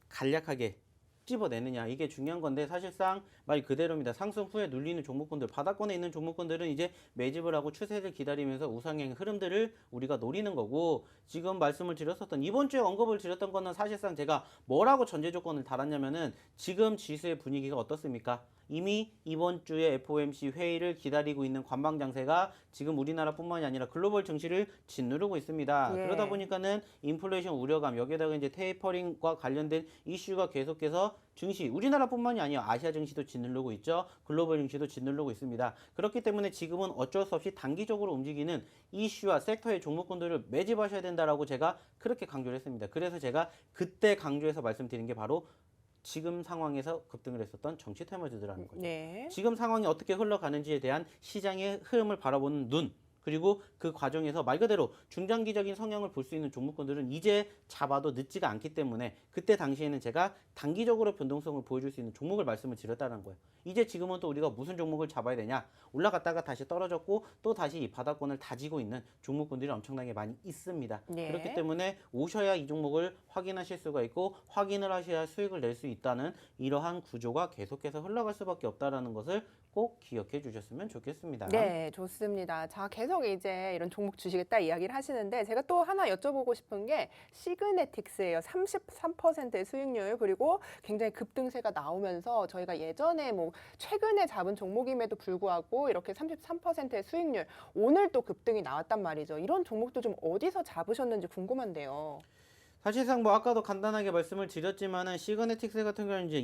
간략하게 찝어내느냐, 이게 중요한 건데 사실상 말 그대로입니다. 상승 후에 눌리는 종목군들, 바닥권에 있는 종목군들은 이제 매집을 하고 추세를 기다리면서 우상향 흐름들을 우리가 노리는 거고, 지금 말씀을 드렸었던 이번 주에 언급을 드렸던 거는 사실상 제가 뭐라고 전제 조건을 달았냐면은 지금 지수의 분위기가 어떻습니까? 이미 이번 주에 FOMC 회의를 기다리고 있는 관방 장세가 지금 우리나라뿐만이 아니라 글로벌 증시를 짓누르고 있습니다. 예. 그러다 보니까는 인플레이션 우려감, 여기에다가 이제 테이퍼링과 관련된 이슈가 계속해서 증시, 우리나라뿐만이 아니라 아시아 증시도 짓누르고 있죠. 글로벌 증시도 짓누르고 있습니다. 그렇기 때문에 지금은 어쩔 수 없이 단기적으로 움직이는 이슈와 섹터의 종목군들을 매집하셔야 된다라고 제가 그렇게 강조를 했습니다. 그래서 제가 그때 강조해서 말씀드린 게 바로 지금 상황에서 급등을 했었던 정치 테마주들이라는 거죠. 네. 지금 상황이 어떻게 흘러가는지에 대한 시장의 흐름을 바라보는 눈, 그리고 그 과정에서 말 그대로 중장기적인 성향을 볼 수 있는 종목군들은 이제 잡아도 늦지가 않기 때문에 그때 당시에는 제가 단기적으로 변동성을 보여줄 수 있는 종목을 말씀을 드렸다는 거예요. 이제 지금은 또 우리가 무슨 종목을 잡아야 되냐, 올라갔다가 다시 떨어졌고 또 다시 이 바닥권을 다지고 있는 종목군들이 엄청나게 많이 있습니다. 네. 그렇기 때문에 오셔야 이 종목을 확인하실 수가 있고 확인을 하셔야 수익을 낼 수 있다는 이러한 구조가 계속해서 흘러갈 수밖에 없다는 것을 꼭 기억해 주셨으면 좋겠습니다. 네, 좋습니다. 자, 계속 이제 이런 종목 주시겠다 이야기를 하시는데 제가 또 하나 여쭤보고 싶은 게 시그네틱스예요. 33%의 수익률, 그리고 굉장히 급등세가 나오면서 저희가 예전에 뭐 최근에 잡은 종목임에도 불구하고 이렇게 33%의 수익률, 오늘 또 급등이 나왔단 말이죠. 이런 종목도 좀 어디서 잡으셨는지 궁금한데요. 사실상 뭐 아까도 간단하게 말씀을 드렸지만은 시그네틱스 같은 경우는 이제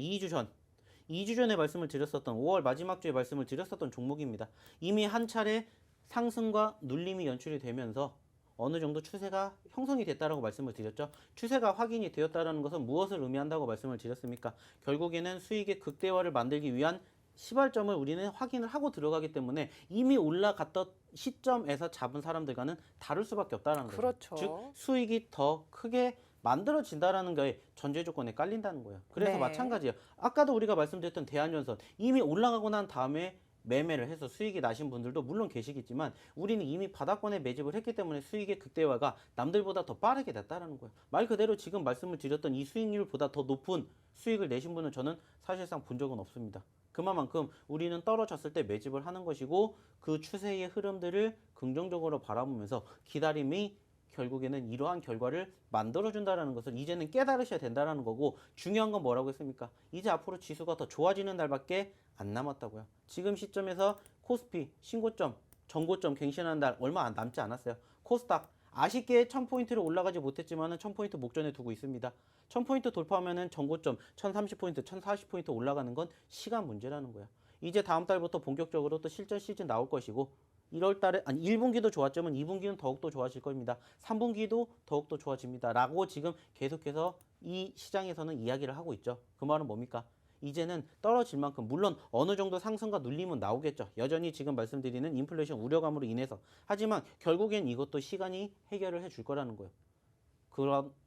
2주 전에 말씀을 드렸었던 5월 마지막 주에 말씀을 드렸었던 종목입니다. 이미 한 차례 상승과 눌림이 연출이 되면서 어느 정도 추세가 형성이 됐다라고 말씀을 드렸죠. 추세가 확인이 되었다는 것은 무엇을 의미한다고 말씀을 드렸습니까? 결국에는 수익의 극대화를 만들기 위한 시발점을 우리는 확인을 하고 들어가기 때문에 이미 올라갔던 시점에서 잡은 사람들과는 다를 수밖에 없다는 거죠. 그렇죠. 즉 수익이 더 크게 만들어진다라는 게 전제 조건에 깔린다는 거예요. 그래서 네. 마찬가지예요. 아까도 우리가 말씀드렸던 대한전선 이미 올라가고 난 다음에 매매를 해서 수익이 나신 분들도 물론 계시겠지만 우리는 이미 바닥권에 매집을 했기 때문에 수익의 극대화가 남들보다 더 빠르게 됐다는 거예요. 말 그대로 지금 말씀을 드렸던 이 수익률보다 더 높은 수익을 내신 분은 저는 사실상 본 적은 없습니다. 그만큼 우리는 떨어졌을 때 매집을 하는 것이고 그 추세의 흐름들을 긍정적으로 바라보면서 기다림이 결국에는 이러한 결과를 만들어준다는 것을 이제는 깨달으셔야 된다는 거고, 중요한 건 뭐라고 했습니까? 이제 앞으로 지수가 더 좋아지는 날밖에 안 남았다고요. 지금 시점에서 코스피 신고점, 전고점 갱신하는 날 얼마 남지 않았어요. 코스닥 아쉽게 1000포인트를 올라가지 못했지만은 1000포인트 목전에 두고 있습니다. 1000포인트 돌파하면은 전고점 1030포인트, 1040포인트 올라가는 건 시간 문제라는 거야. 이제 다음 달부터 본격적으로 또 실전 시즌 나올 것이고 1월 달에 아니 1분기도 좋았지만 2분기는 더욱더 좋아질 겁니다. 3분기도 더욱더 좋아집니다. 라고 지금 계속해서 이 시장에서는 이야기를 하고 있죠. 그 말은 뭡니까? 이제는 떨어질 만큼 물론 어느 정도 상승과 눌림은 나오겠죠. 여전히 지금 말씀드리는 인플레이션 우려감으로 인해서. 하지만 결국엔 이것도 시간이 해결을 해줄 거라는 거예요.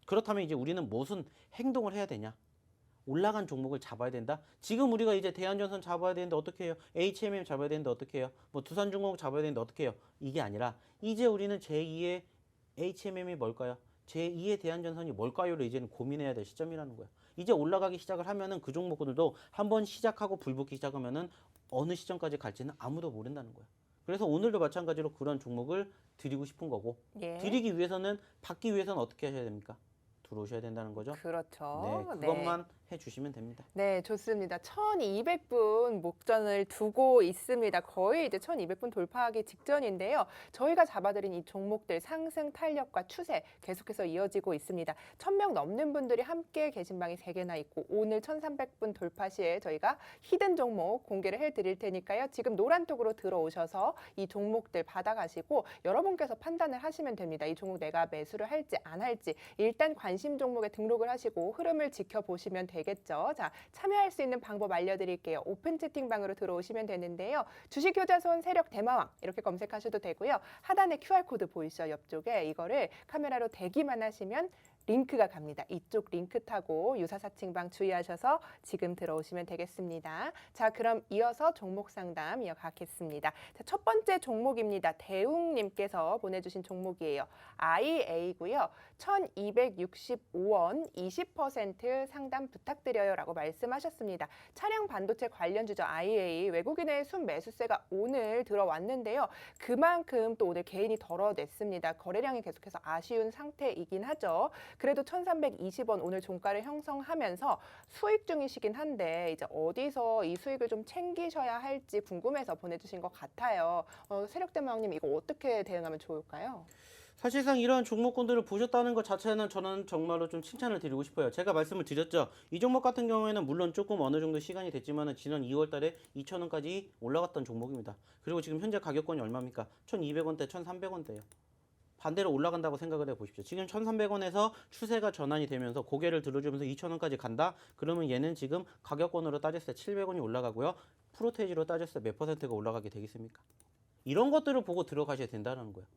그렇다면 이제 우리는 무슨 행동을 해야 되냐? 올라간 종목을 잡아야 된다. 지금 우리가 이제 대한전선 잡아야 되는데 어떻게 해요? HMM 잡아야 되는데 어떻게 해요? 뭐 두산중공업 잡아야 되는데 어떻게 해요? 이게 아니라 이제 우리는 제2의 HMM이 뭘까요? 제2의 대한전선이 뭘까요를 이제는 고민해야 될 시점이라는 거예요. 이제 올라가기 시작을 하면은 그 종목들도 한번 시작하고 불붙기 시작하면은 어느 시점까지 갈지는 아무도 모른다는 거예요. 그래서 오늘도 마찬가지로 그런 종목을 드리고 싶은 거고 예. 드리기 위해서는 받기 위해서는 어떻게 하셔야 됩니까? 들어오셔야 된다는 거죠. 그렇죠. 네, 그것만 해주시면 됩니다. 네, 좋습니다. 1200분 목전을 두고 있습니다. 거의 이제 1200분 돌파하기 직전인데요. 저희가 잡아드린 이 종목들 상승 탄력과 추세 계속해서 이어지고 있습니다. 1000명 넘는 분들이 함께 계신 방이 3개나 있고 오늘 1300분 돌파 시에 저희가 히든 종목 공개를 해드릴 테니까요. 지금 노란톡으로 들어오셔서 이 종목들 받아가시고 여러분께서 판단을 하시면 됩니다. 이 종목 내가 매수를 할지 안 할지 일단 관심 종목에 등록을 하시고 흐름을 지켜보시면 되겠죠. 자, 참여할 수 있는 방법 알려드릴게요. 오픈 채팅방으로 들어오시면 되는데요. 주식효자손 세력 대마왕 이렇게 검색하셔도 되고요. 하단에 QR코드 보이시죠? 옆쪽에 이거를 카메라로 대기만 하시면 링크가 갑니다. 이쪽 링크 타고 유사사칭방 주의하셔서 지금 들어오시면 되겠습니다. 자, 그럼 이어서 종목 상담 이어가겠습니다. 자, 첫 번째 종목입니다. 대웅님께서 보내주신 종목이에요. IA고요. 1265원 20% 상담 부탁드려요 라고 말씀하셨습니다. 차량 반도체 관련주죠. IA 외국인의 순매수세가 오늘 들어왔는데요. 그만큼 또 오늘 개인이 덜어냈습니다. 거래량이 계속해서 아쉬운 상태이긴 하죠. 그래도 1320원 오늘 종가를 형성하면서 수익 중이시긴 한데 이제 어디서 이 수익을 좀 챙기셔야 할지 궁금해서 보내주신 것 같아요. 세력대마왕님 이거 어떻게 대응하면 좋을까요? 사실상 이런 종목군들을 보셨다는 것 자체는 저는 정말로 좀 칭찬을 드리고 싶어요. 제가 말씀을 드렸죠. 이 종목 같은 경우에는 물론 조금 어느 정도 시간이 됐지만 지난 2월 달에 2,000원까지 올라갔던 종목입니다. 그리고 지금 현재 가격권이 얼마입니까? 1,200원대, 1,300원대예요. 반대로 올라간다고 생각을 해보십시오. 지금 1,300원에서 추세가 전환이 되면서 고개를 들어주면서 2,000원까지 간다? 그러면 얘는 지금 가격권으로 따졌을 때 700원이 올라가고요. 프로테이지로 따졌을 때 몇 퍼센트가 올라가게 되겠습니까? 이런 것들을 보고 들어가셔야 된다는 거예요.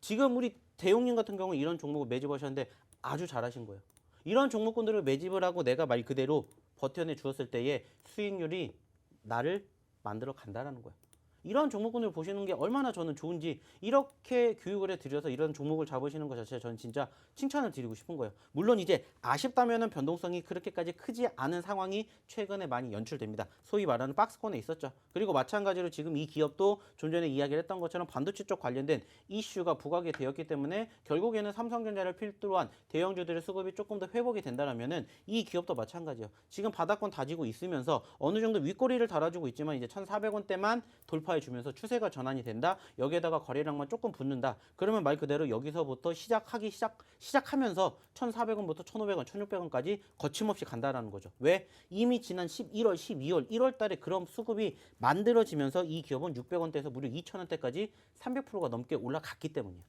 지금 우리 대용님 같은 경우 이런 종목을 매집하셨는데 아주 잘하신 거예요. 이런 종목군들을 매집을 하고 내가 말 그대로 버텨내 주었을 때의 수익률이 나를 만들어 간다는 거예요. 이런 종목군을 보시는 게 얼마나 저는 좋은지 이렇게 교육을 해드려서 이런 종목을 잡으시는 것 자체에 저는 진짜 칭찬을 드리고 싶은 거예요. 물론 이제 아쉽다면은 변동성이 그렇게까지 크지 않은 상황이 최근에 많이 연출됩니다. 소위 말하는 박스권에 있었죠. 그리고 마찬가지로 지금 이 기업도 좀 전에 이야기를 했던 것처럼 반도체 쪽 관련된 이슈가 부각이 되었기 때문에 결국에는 삼성전자를 필두로 한 대형주들의 수급이 조금 더 회복이 된다면은 이 기업도 마찬가지예요. 지금 바닥권 다지고 있으면서 어느 정도 윗꼬리를 달아주고 있지만 이제 1,400원대만 돌파해 주면서 추세가 전환이 된다. 여기에다가 거래량만 조금 붙는다. 그러면 말 그대로 여기서부터 시작하면서 1,400원부터 1,500원, 1,600원까지 거침없이 간다라는 거죠. 왜? 이미 지난 11월, 12월, 1월 달에 그런 수급이 만들어지면서 이 기업은 600원대에서 무려 2,000원대까지 300%가 넘게 올라갔기 때문이에요.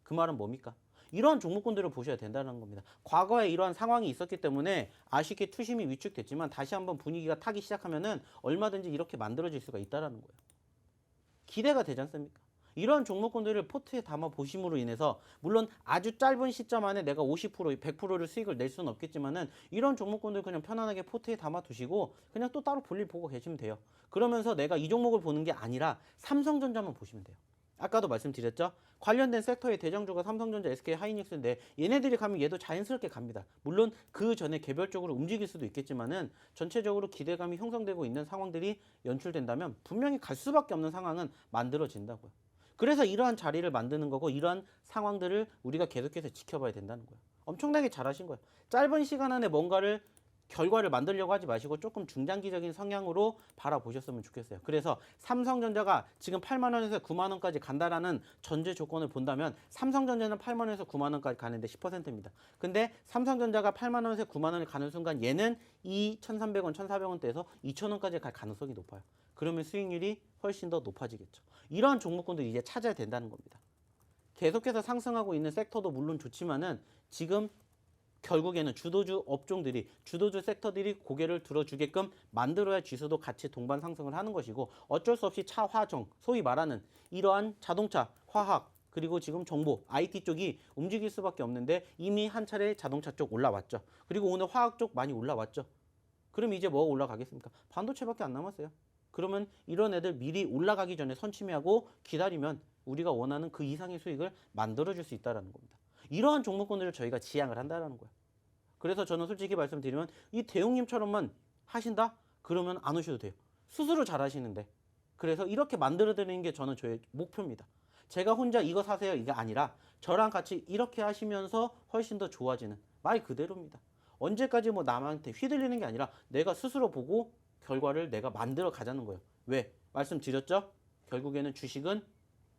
그 말은 뭡니까? 이러한 종목군들을 보셔야 된다는 겁니다. 과거에 이러한 상황이 있었기 때문에 아쉽게 투심이 위축됐지만 다시 한번 분위기가 타기 시작하면은 얼마든지 이렇게 만들어질 수가 있다는 거예요. 기대가 되지 않습니까? 이러한 종목군들을 포트에 담아 보심으로 인해서 물론 아주 짧은 시점 안에 내가 50%, 100%를 수익을 낼 수는 없겠지만은 이런 종목군들 그냥 편안하게 포트에 담아 두시고 그냥 또 따로 볼일 보고 계시면 돼요. 그러면서 내가 이 종목을 보는 게 아니라 삼성전자만 보시면 돼요. 아까도 말씀드렸죠? 관련된 섹터의 대장주가 삼성전자, SK 하이닉스인데 얘네들이 가면 얘도 자연스럽게 갑니다. 물론 그 전에 개별적으로 움직일 수도 있겠지만은 전체적으로 기대감이 형성되고 있는 상황들이 연출된다면 분명히 갈 수밖에 없는 상황은 만들어진다고요. 그래서 이러한 자리를 만드는 거고 이러한 상황들을 우리가 계속해서 지켜봐야 된다는 거예요. 엄청나게 잘하신 거예요. 짧은 시간 안에 뭔가를 결과를 만들려고 하지 마시고 조금 중장기적인 성향으로 바라보셨으면 좋겠어요. 그래서 삼성전자가 지금 8만 원에서 9만 원까지 간다라는 전제 조건을 본다면 삼성전자는 8만 원에서 9만 원까지 가는데 10%입니다. 근데 삼성전자가 8만 원에서 9만 원을 가는 순간 얘는 이 1,300원, 1,400원대에서 2,000원까지 갈 가능성이 높아요. 그러면 수익률이 훨씬 더 높아지겠죠. 이러한 종목군들 이제 찾아야 된다는 겁니다. 계속해서 상승하고 있는 섹터도 물론 좋지만은 지금 결국에는 주도주 업종들이 주도주 섹터들이 고개를 들어주게끔 만들어야 지수도 같이 동반 상승을 하는 것이고 어쩔 수 없이 차화정 소위 말하는 이러한 자동차, 화학 그리고 지금 정보, IT 쪽이 움직일 수밖에 없는데 이미 한 차례 자동차 쪽 올라왔죠. 그리고 오늘 화학 쪽 많이 올라왔죠. 그럼 이제 뭐가 올라가겠습니까? 반도체밖에 안 남았어요. 그러면 이런 애들 미리 올라가기 전에 선취매하고 기다리면 우리가 원하는 그 이상의 수익을 만들어줄 수 있다는 겁니다. 이러한 종목군들을 저희가 지향을 한다는 거예요. 그래서 저는 솔직히 말씀드리면 이 대웅님처럼만 하신다? 그러면 안 오셔도 돼요. 스스로 잘하시는데. 그래서 이렇게 만들어드리는 게 저는 저의 목표입니다. 제가 혼자 이거 사세요 이게 아니라 저랑 같이 이렇게 하시면서 훨씬 더 좋아지는 말 그대로입니다. 언제까지 뭐 남한테 휘둘리는 게 아니라 내가 스스로 보고 결과를 내가 만들어 가자는 거예요. 왜? 말씀드렸죠? 결국에는 주식은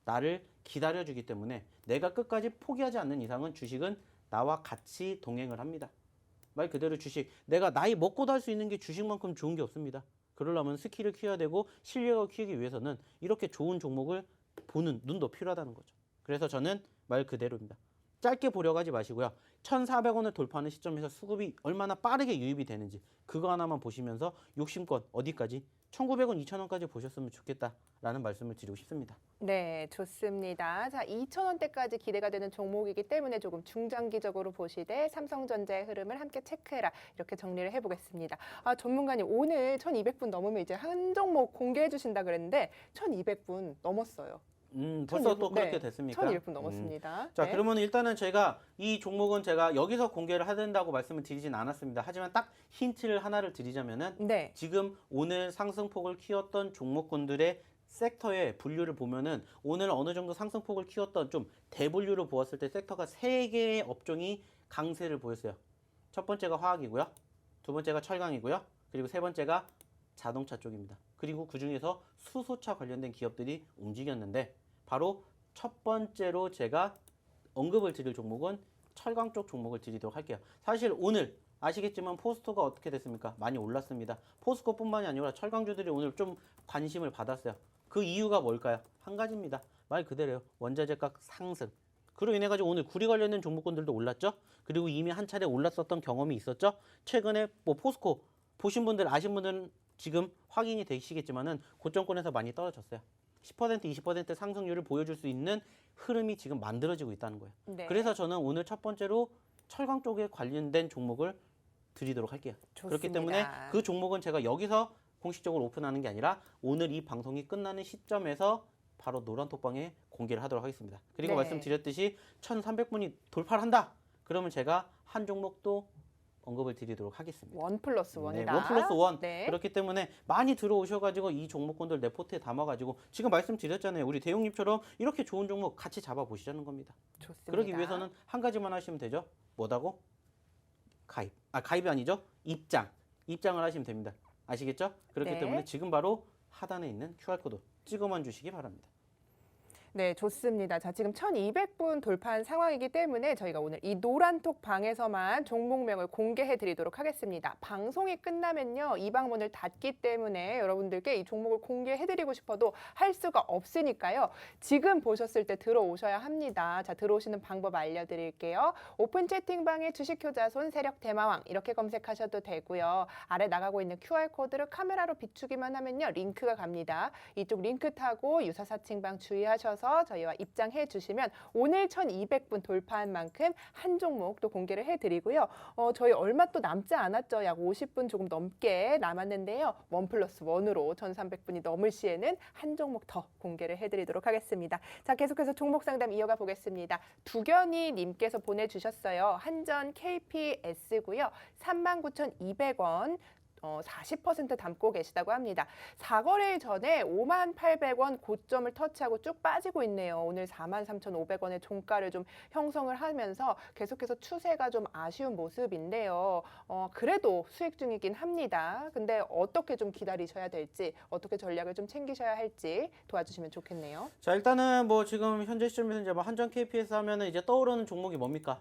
나를 기다려주기 때문에 내가 끝까지 포기하지 않는 이상은 주식은 나와 같이 동행을 합니다. 말 그대로 주식. 내가 나이 먹고도 할 수 있는 게 주식만큼 좋은 게 없습니다. 그러려면 스킬을 키워야 되고 실력을 키우기 위해서는 이렇게 좋은 종목을 보는 눈도 필요하다는 거죠. 그래서 저는 말 그대로입니다. 짧게 보려고 하지 마시고요. 1,400원을 돌파하는 시점에서 수급이 얼마나 빠르게 유입이 되는지 그거 하나만 보시면서 욕심껏 어디까지 1,900원, 2,000원까지 보셨으면 좋겠다라는 말씀을 드리고 싶습니다. 네, 좋습니다. 자, 2,000원대까지 기대가 되는 종목이기 때문에 조금 중장기적으로 보시되 삼성전자의 흐름을 함께 체크해라. 이렇게 정리를 해보겠습니다. 아, 전문가님, 오늘 1,200분 넘으면 이제 한 종목 공개해 주신다 그랬는데 1,200분 넘었어요. 벌써 또 1,200, 그렇게 네, 됐습니까? 1,200분 넘었습니다. 자, 네. 그러면 일단은 제가 이 종목은 제가 여기서 공개를 해야 된다고 말씀을 드리진 않았습니다. 하지만 딱 힌트를 하나를 드리자면은 네. 지금 오늘 상승폭을 키웠던 종목군들의 섹터의 분류를 보면은 오늘 어느 정도 상승폭을 키웠던 좀 대분류로 보았을 때 섹터가 3개의 업종이 강세를 보였어요. 첫 번째가 화학이고요. 두 번째가 철강이고요. 그리고 세 번째가 자동차 쪽입니다. 그리고 그중에서 수소차 관련된 기업들이 움직였는데 바로 첫 번째로 제가 언급을 드릴 종목은 철강 쪽 종목을 드리도록 할게요. 사실 오늘 아시겠지만 포스코가 어떻게 됐습니까? 많이 올랐습니다. 포스코뿐만이 아니라 철강주들이 오늘 좀 관심을 받았어요. 그 이유가 뭘까요? 한 가지입니다. 말 그대로요. 원자재 가격 상승. 그로 인해 가지고 오늘 구리 관련된 종목군들도 올랐죠. 그리고 이미 한 차례 올랐었던 경험이 있었죠. 최근에 뭐 포스코 보신 분들 아신 분들은 지금 확인이 되시겠지만은 고점권에서 많이 떨어졌어요. 10% 20% 상승률을 보여줄 수 있는 흐름이 지금 만들어지고 있다는 거예요. 네. 그래서 저는 오늘 첫 번째로 철강 쪽에 관련된 종목을 드리도록 할게요. 좋습니다. 그렇기 때문에 그 종목은 제가 여기서 공식적으로 오픈하는 게 아니라 오늘 이 방송이 끝나는 시점에서 바로 노란톡방에 공개를 하도록 하겠습니다. 그리고 네. 말씀드렸듯이 1,300분이 돌파를 한다. 그러면 제가 한 종목도 언급을 드리도록 하겠습니다. 1+1이다. 네, 1+1. 네. 그렇기 때문에 많이 들어오셔가지고 이 종목군들 내 포트에 담아가지고 지금 말씀드렸잖아요. 우리 대용님처럼 이렇게 좋은 종목 같이 잡아보시자는 겁니다. 좋습니다. 그러기 위해서는 한 가지만 하시면 되죠. 뭐다고? 가입. 가입이 아니죠. 입장을 하시면 됩니다. 아시겠죠? 그렇기 네. 때문에 지금 바로 하단에 있는 QR코드 찍어만 주시기 바랍니다. 네, 좋습니다. 자, 지금 1,200분 돌파한 상황이기 때문에 저희가 오늘 이 노란톡 방에서만 종목명을 공개해 드리도록 하겠습니다. 방송이 끝나면요, 이 방문을 닫기 때문에 여러분들께 이 종목을 공개해 드리고 싶어도 할 수가 없으니까요. 지금 보셨을 때 들어오셔야 합니다. 자, 들어오시는 방법 알려드릴게요. 오픈 채팅방에 주식 효자손 세력 대마왕 이렇게 검색하셔도 되고요. 아래 나가고 있는 QR코드를 카메라로 비추기만 하면요, 링크가 갑니다. 이쪽 링크 타고 유사사칭방 주의하셔서 저희와 입장해 주시면 오늘 1,200분 돌파한 만큼 한 종목 또 공개를 해드리고요. 저희 얼마 또 남지 않았죠. 약 50분 조금 넘게 남았는데요. 1+1으로 1,300분이 넘을 시에는 한 종목 더 공개를 해드리도록 하겠습니다. 자, 계속해서 종목 상담 이어가 보겠습니다. 두견이 님께서 보내주셨어요. 한전 KPS고요. 39,200원. 40% 담고 계시다고 합니다. 4거래일 전에 58,800원 고점을 터치하고 쭉 빠지고 있네요. 오늘 43,500원의 종가를 좀 형성을 하면서 계속해서 추세가 좀 아쉬운 모습인데요. 그래도 수익 중이긴 합니다. 근데 어떻게 좀 기다리셔야 될지, 어떻게 전략을 좀 챙기셔야 할지 도와주시면 좋겠네요. 자, 일단은 뭐 지금 현재 시점에서 이제 뭐 한전 KPS 하면은 이제 떠오르는 종목이 뭡니까?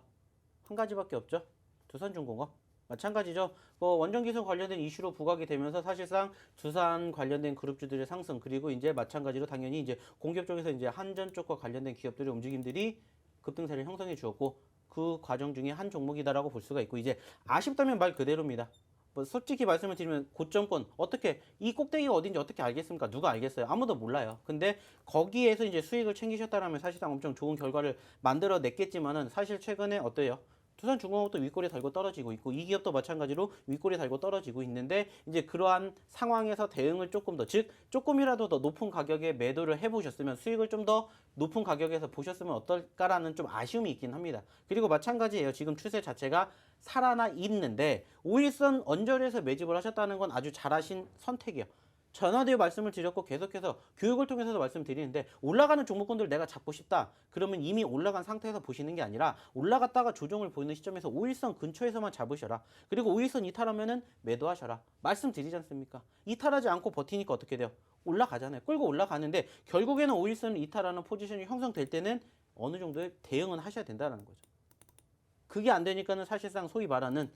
한 가지밖에 없죠. 두산중공업. 마찬가지죠. 원전 기술 관련된 이슈로 부각이 되면서 사실상 두산 관련된 그룹주들의 상승, 그리고 이제 마찬가지로 당연히 이제 공기업 쪽에서 이제 한전 쪽과 관련된 기업들의 움직임들이 급등세를 형성해 주었고, 그 과정 중에 한 종목이다라고 볼 수가 있고, 이제 아쉽다면 말 그대로입니다. 뭐 솔직히 말씀을 드리면 고점권 어떻게 이 꼭대기가 어딘지 어떻게 알겠습니까? 누가 알겠어요? 아무도 몰라요. 근데 거기에서 이제 수익을 챙기셨다라면 사실상 엄청 좋은 결과를 만들어냈겠지만은 사실 최근에 어때요? 두산중공업도 윗골이 달고 떨어지고 있고, 이 기업도 마찬가지로 윗골이 달고 떨어지고 있는데, 이제 그러한 상황에서 대응을 조금 더, 즉 조금이라도 더 높은 가격에 매도를 해보셨으면, 수익을 좀 더 높은 가격에서 보셨으면 어떨까라는 좀 아쉬움이 있긴 합니다. 그리고 마찬가지예요. 지금 추세 자체가 살아나 있는데 오일선 언저리에서 매집을 하셨다는 건 아주 잘하신 선택이에요. 전화되어 말씀을 드렸고 계속해서 교육을 통해서도 말씀드리는데, 올라가는 종목군들 내가 잡고 싶다 그러면 이미 올라간 상태에서 보시는 게 아니라 올라갔다가 조정을 보이는 시점에서 5일선 근처에서만 잡으셔라. 그리고 5일선 이탈하면은 매도하셔라. 말씀드리지 않습니까? 이탈하지 않고 버티니까 어떻게 돼요? 올라가잖아요. 끌고 올라가는데 결국에는 5일선을 이탈하는 포지션이 형성될 때는 어느 정도의 대응은 하셔야 된다는 거죠. 그게 안 되니까는 사실상 소위 말하는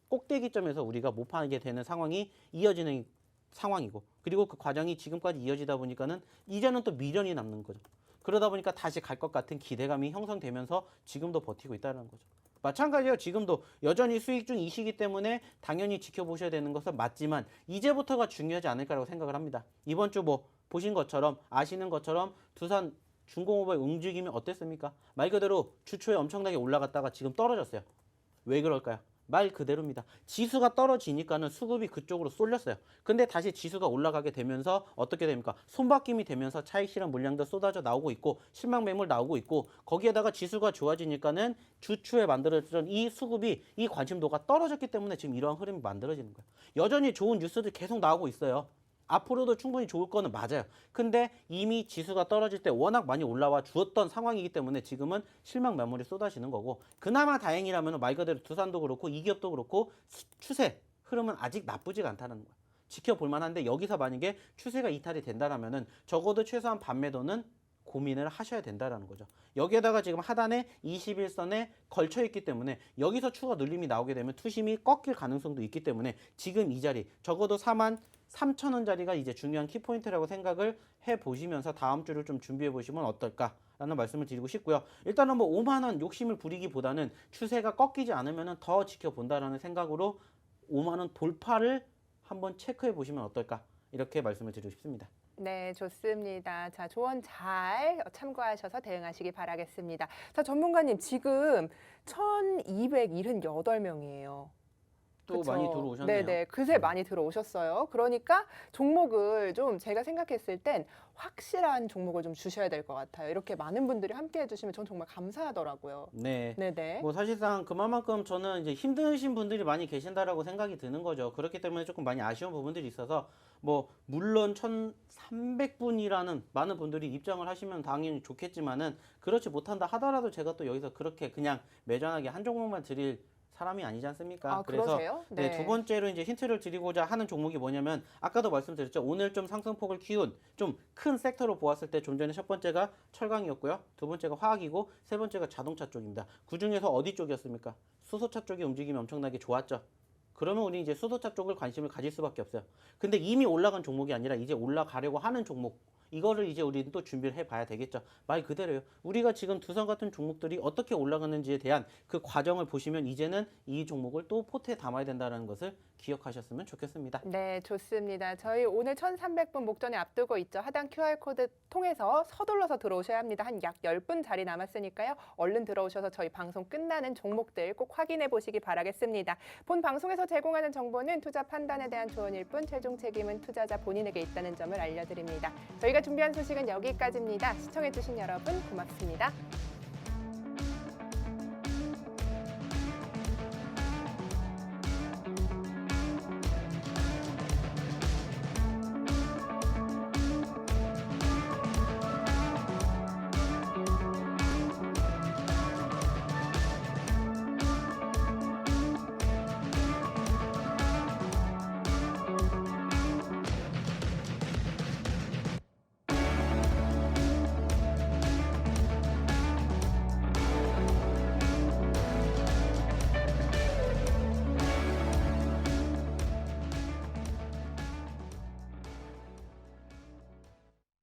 꼭대기점에서 우리가 못 파게 되는 상황이 이어지는 상황이고, 그리고 그 과정이 지금까지 이어지다 보니까는 이제는 또 미련이 남는 거죠. 그러다 보니까 다시 갈 것 같은 기대감이 형성되면서 지금도 버티고 있다는 거죠. 마찬가지예요. 지금도 여전히 수익 중 이 시기 때문에 당연히 지켜보셔야 되는 것은 맞지만 이제부터가 중요하지 않을까라고 생각을 합니다. 이번 주 뭐 보신 것처럼 아시는 것처럼 두산 중공업의 움직임이 어땠습니까? 말 그대로 주 초에 엄청나게 올라갔다가 지금 떨어졌어요. 왜 그럴까요? 말 그대로입니다. 지수가 떨어지니까는 수급이 그쪽으로 쏠렸어요. 근데 다시 지수가 올라가게 되면서 어떻게 됩니까? 손바뀜이 되면서 차익 실현 물량도 쏟아져 나오고 있고, 실망 매물 나오고 있고, 거기에다가 지수가 좋아지니까는 주초에 만들어졌던 이 수급이, 이 관심도가 떨어졌기 때문에 지금 이러한 흐름이 만들어지는 거예요. 여전히 좋은 뉴스들 계속 나오고 있어요. 앞으로도 충분히 좋을 거는 맞아요. 근데 이미 지수가 떨어질 때 워낙 많이 올라와 주었던 상황이기 때문에 지금은 실망 매물이 쏟아지는 거고, 그나마 다행이라면 말 그대로 두산도 그렇고 이 기업도 그렇고 추세 흐름은 아직 나쁘지가 않다는 거예요. 지켜볼 만한데, 여기서 만약에 추세가 이탈이 된다라면은 적어도 최소한 반매도는 고민을 하셔야 된다라는 거죠. 여기에다가 지금 하단에 21선에 걸쳐 있기 때문에 여기서 추가 눌림이 나오게 되면 투심이 꺾일 가능성도 있기 때문에 지금 이 자리 적어도 43,000원짜리가 이제 중요한 키포인트라고 생각을 해보시면서 다음 주를 좀 준비해 보시면 어떨까라는 말씀을 드리고 싶고요. 일단은 뭐 5만 원 욕심을 부리기보다는 추세가 꺾이지 않으면 더 지켜본다라는 생각으로 5만 원 돌파를 한번 체크해 보시면 어떨까, 이렇게 말씀을 드리고 싶습니다. 네, 좋습니다. 자, 조언 잘 참고하셔서 대응하시기 바라겠습니다. 자, 전문가님, 지금 1,278명이에요. 또 그쵸? 많이 들어오셨네요. 네네, 그새 많이 들어오셨어요. 그러니까 종목을 좀 제가 생각했을 땐 확실한 종목을 좀 주셔야 될 것 같아요. 이렇게 많은 분들이 함께 해주시면 전 정말 감사하더라고요. 네. 네네. 뭐 사실상 그만큼 저는 이제 힘드신 분들이 많이 계신다라고 생각이 드는 거죠. 그렇기 때문에 조금 많이 아쉬운 부분들이 있어서, 뭐 물론 1,300분이라는 많은 분들이 입장을 하시면 당연히 좋겠지만은, 그렇지 못한다 하더라도 제가 또 여기서 그렇게 그냥 매장하게 한 종목만 드릴 사람이 아니지 않습니까? 아, 그러세요? 네, 두 번째로 이제 힌트를 드리고자 하는 종목이 뭐냐면, 아까도 말씀드렸죠. 오늘 좀 상승폭을 키운 좀 큰 섹터로 보았을 때 좀 전에 첫 번째가 철강이었고요. 두 번째가 화학이고, 세 번째가 자동차 쪽입니다. 그 중에서 어디 쪽이었습니까? 수소차 쪽의 움직임이 엄청나게 좋았죠. 그러면 우리 이제 수소차 쪽을 관심을 가질 수밖에 없어요. 근데 이미 올라간 종목이 아니라 이제 올라가려고 하는 종목, 이거를 이제 우리는 또 준비를 해봐야 되겠죠. 말 그대로요. 우리가 지금 두산 같은 종목들이 어떻게 올라가는지에 대한 그 과정을 보시면 이제는 이 종목을 또 포트에 담아야 된다는 것을 기억하셨으면 좋겠습니다. 네, 좋습니다. 저희 오늘 1,300분 목전에 앞두고 있죠. 하단 QR코드 통해서 서둘러서 들어오셔야 합니다. 한 약 10분 자리 남았으니까요. 얼른 들어오셔서 저희 방송 끝나는 종목들 꼭 확인해 보시기 바라겠습니다. 본 방송에서 제공하는 정보는 투자 판단에 대한 조언일 뿐 최종 책임은 투자자 본인에게 있다는 점을 알려드립니다. 저희가 준비한 소식은 여기까지입니다. 시청해주신 여러분 고맙습니다.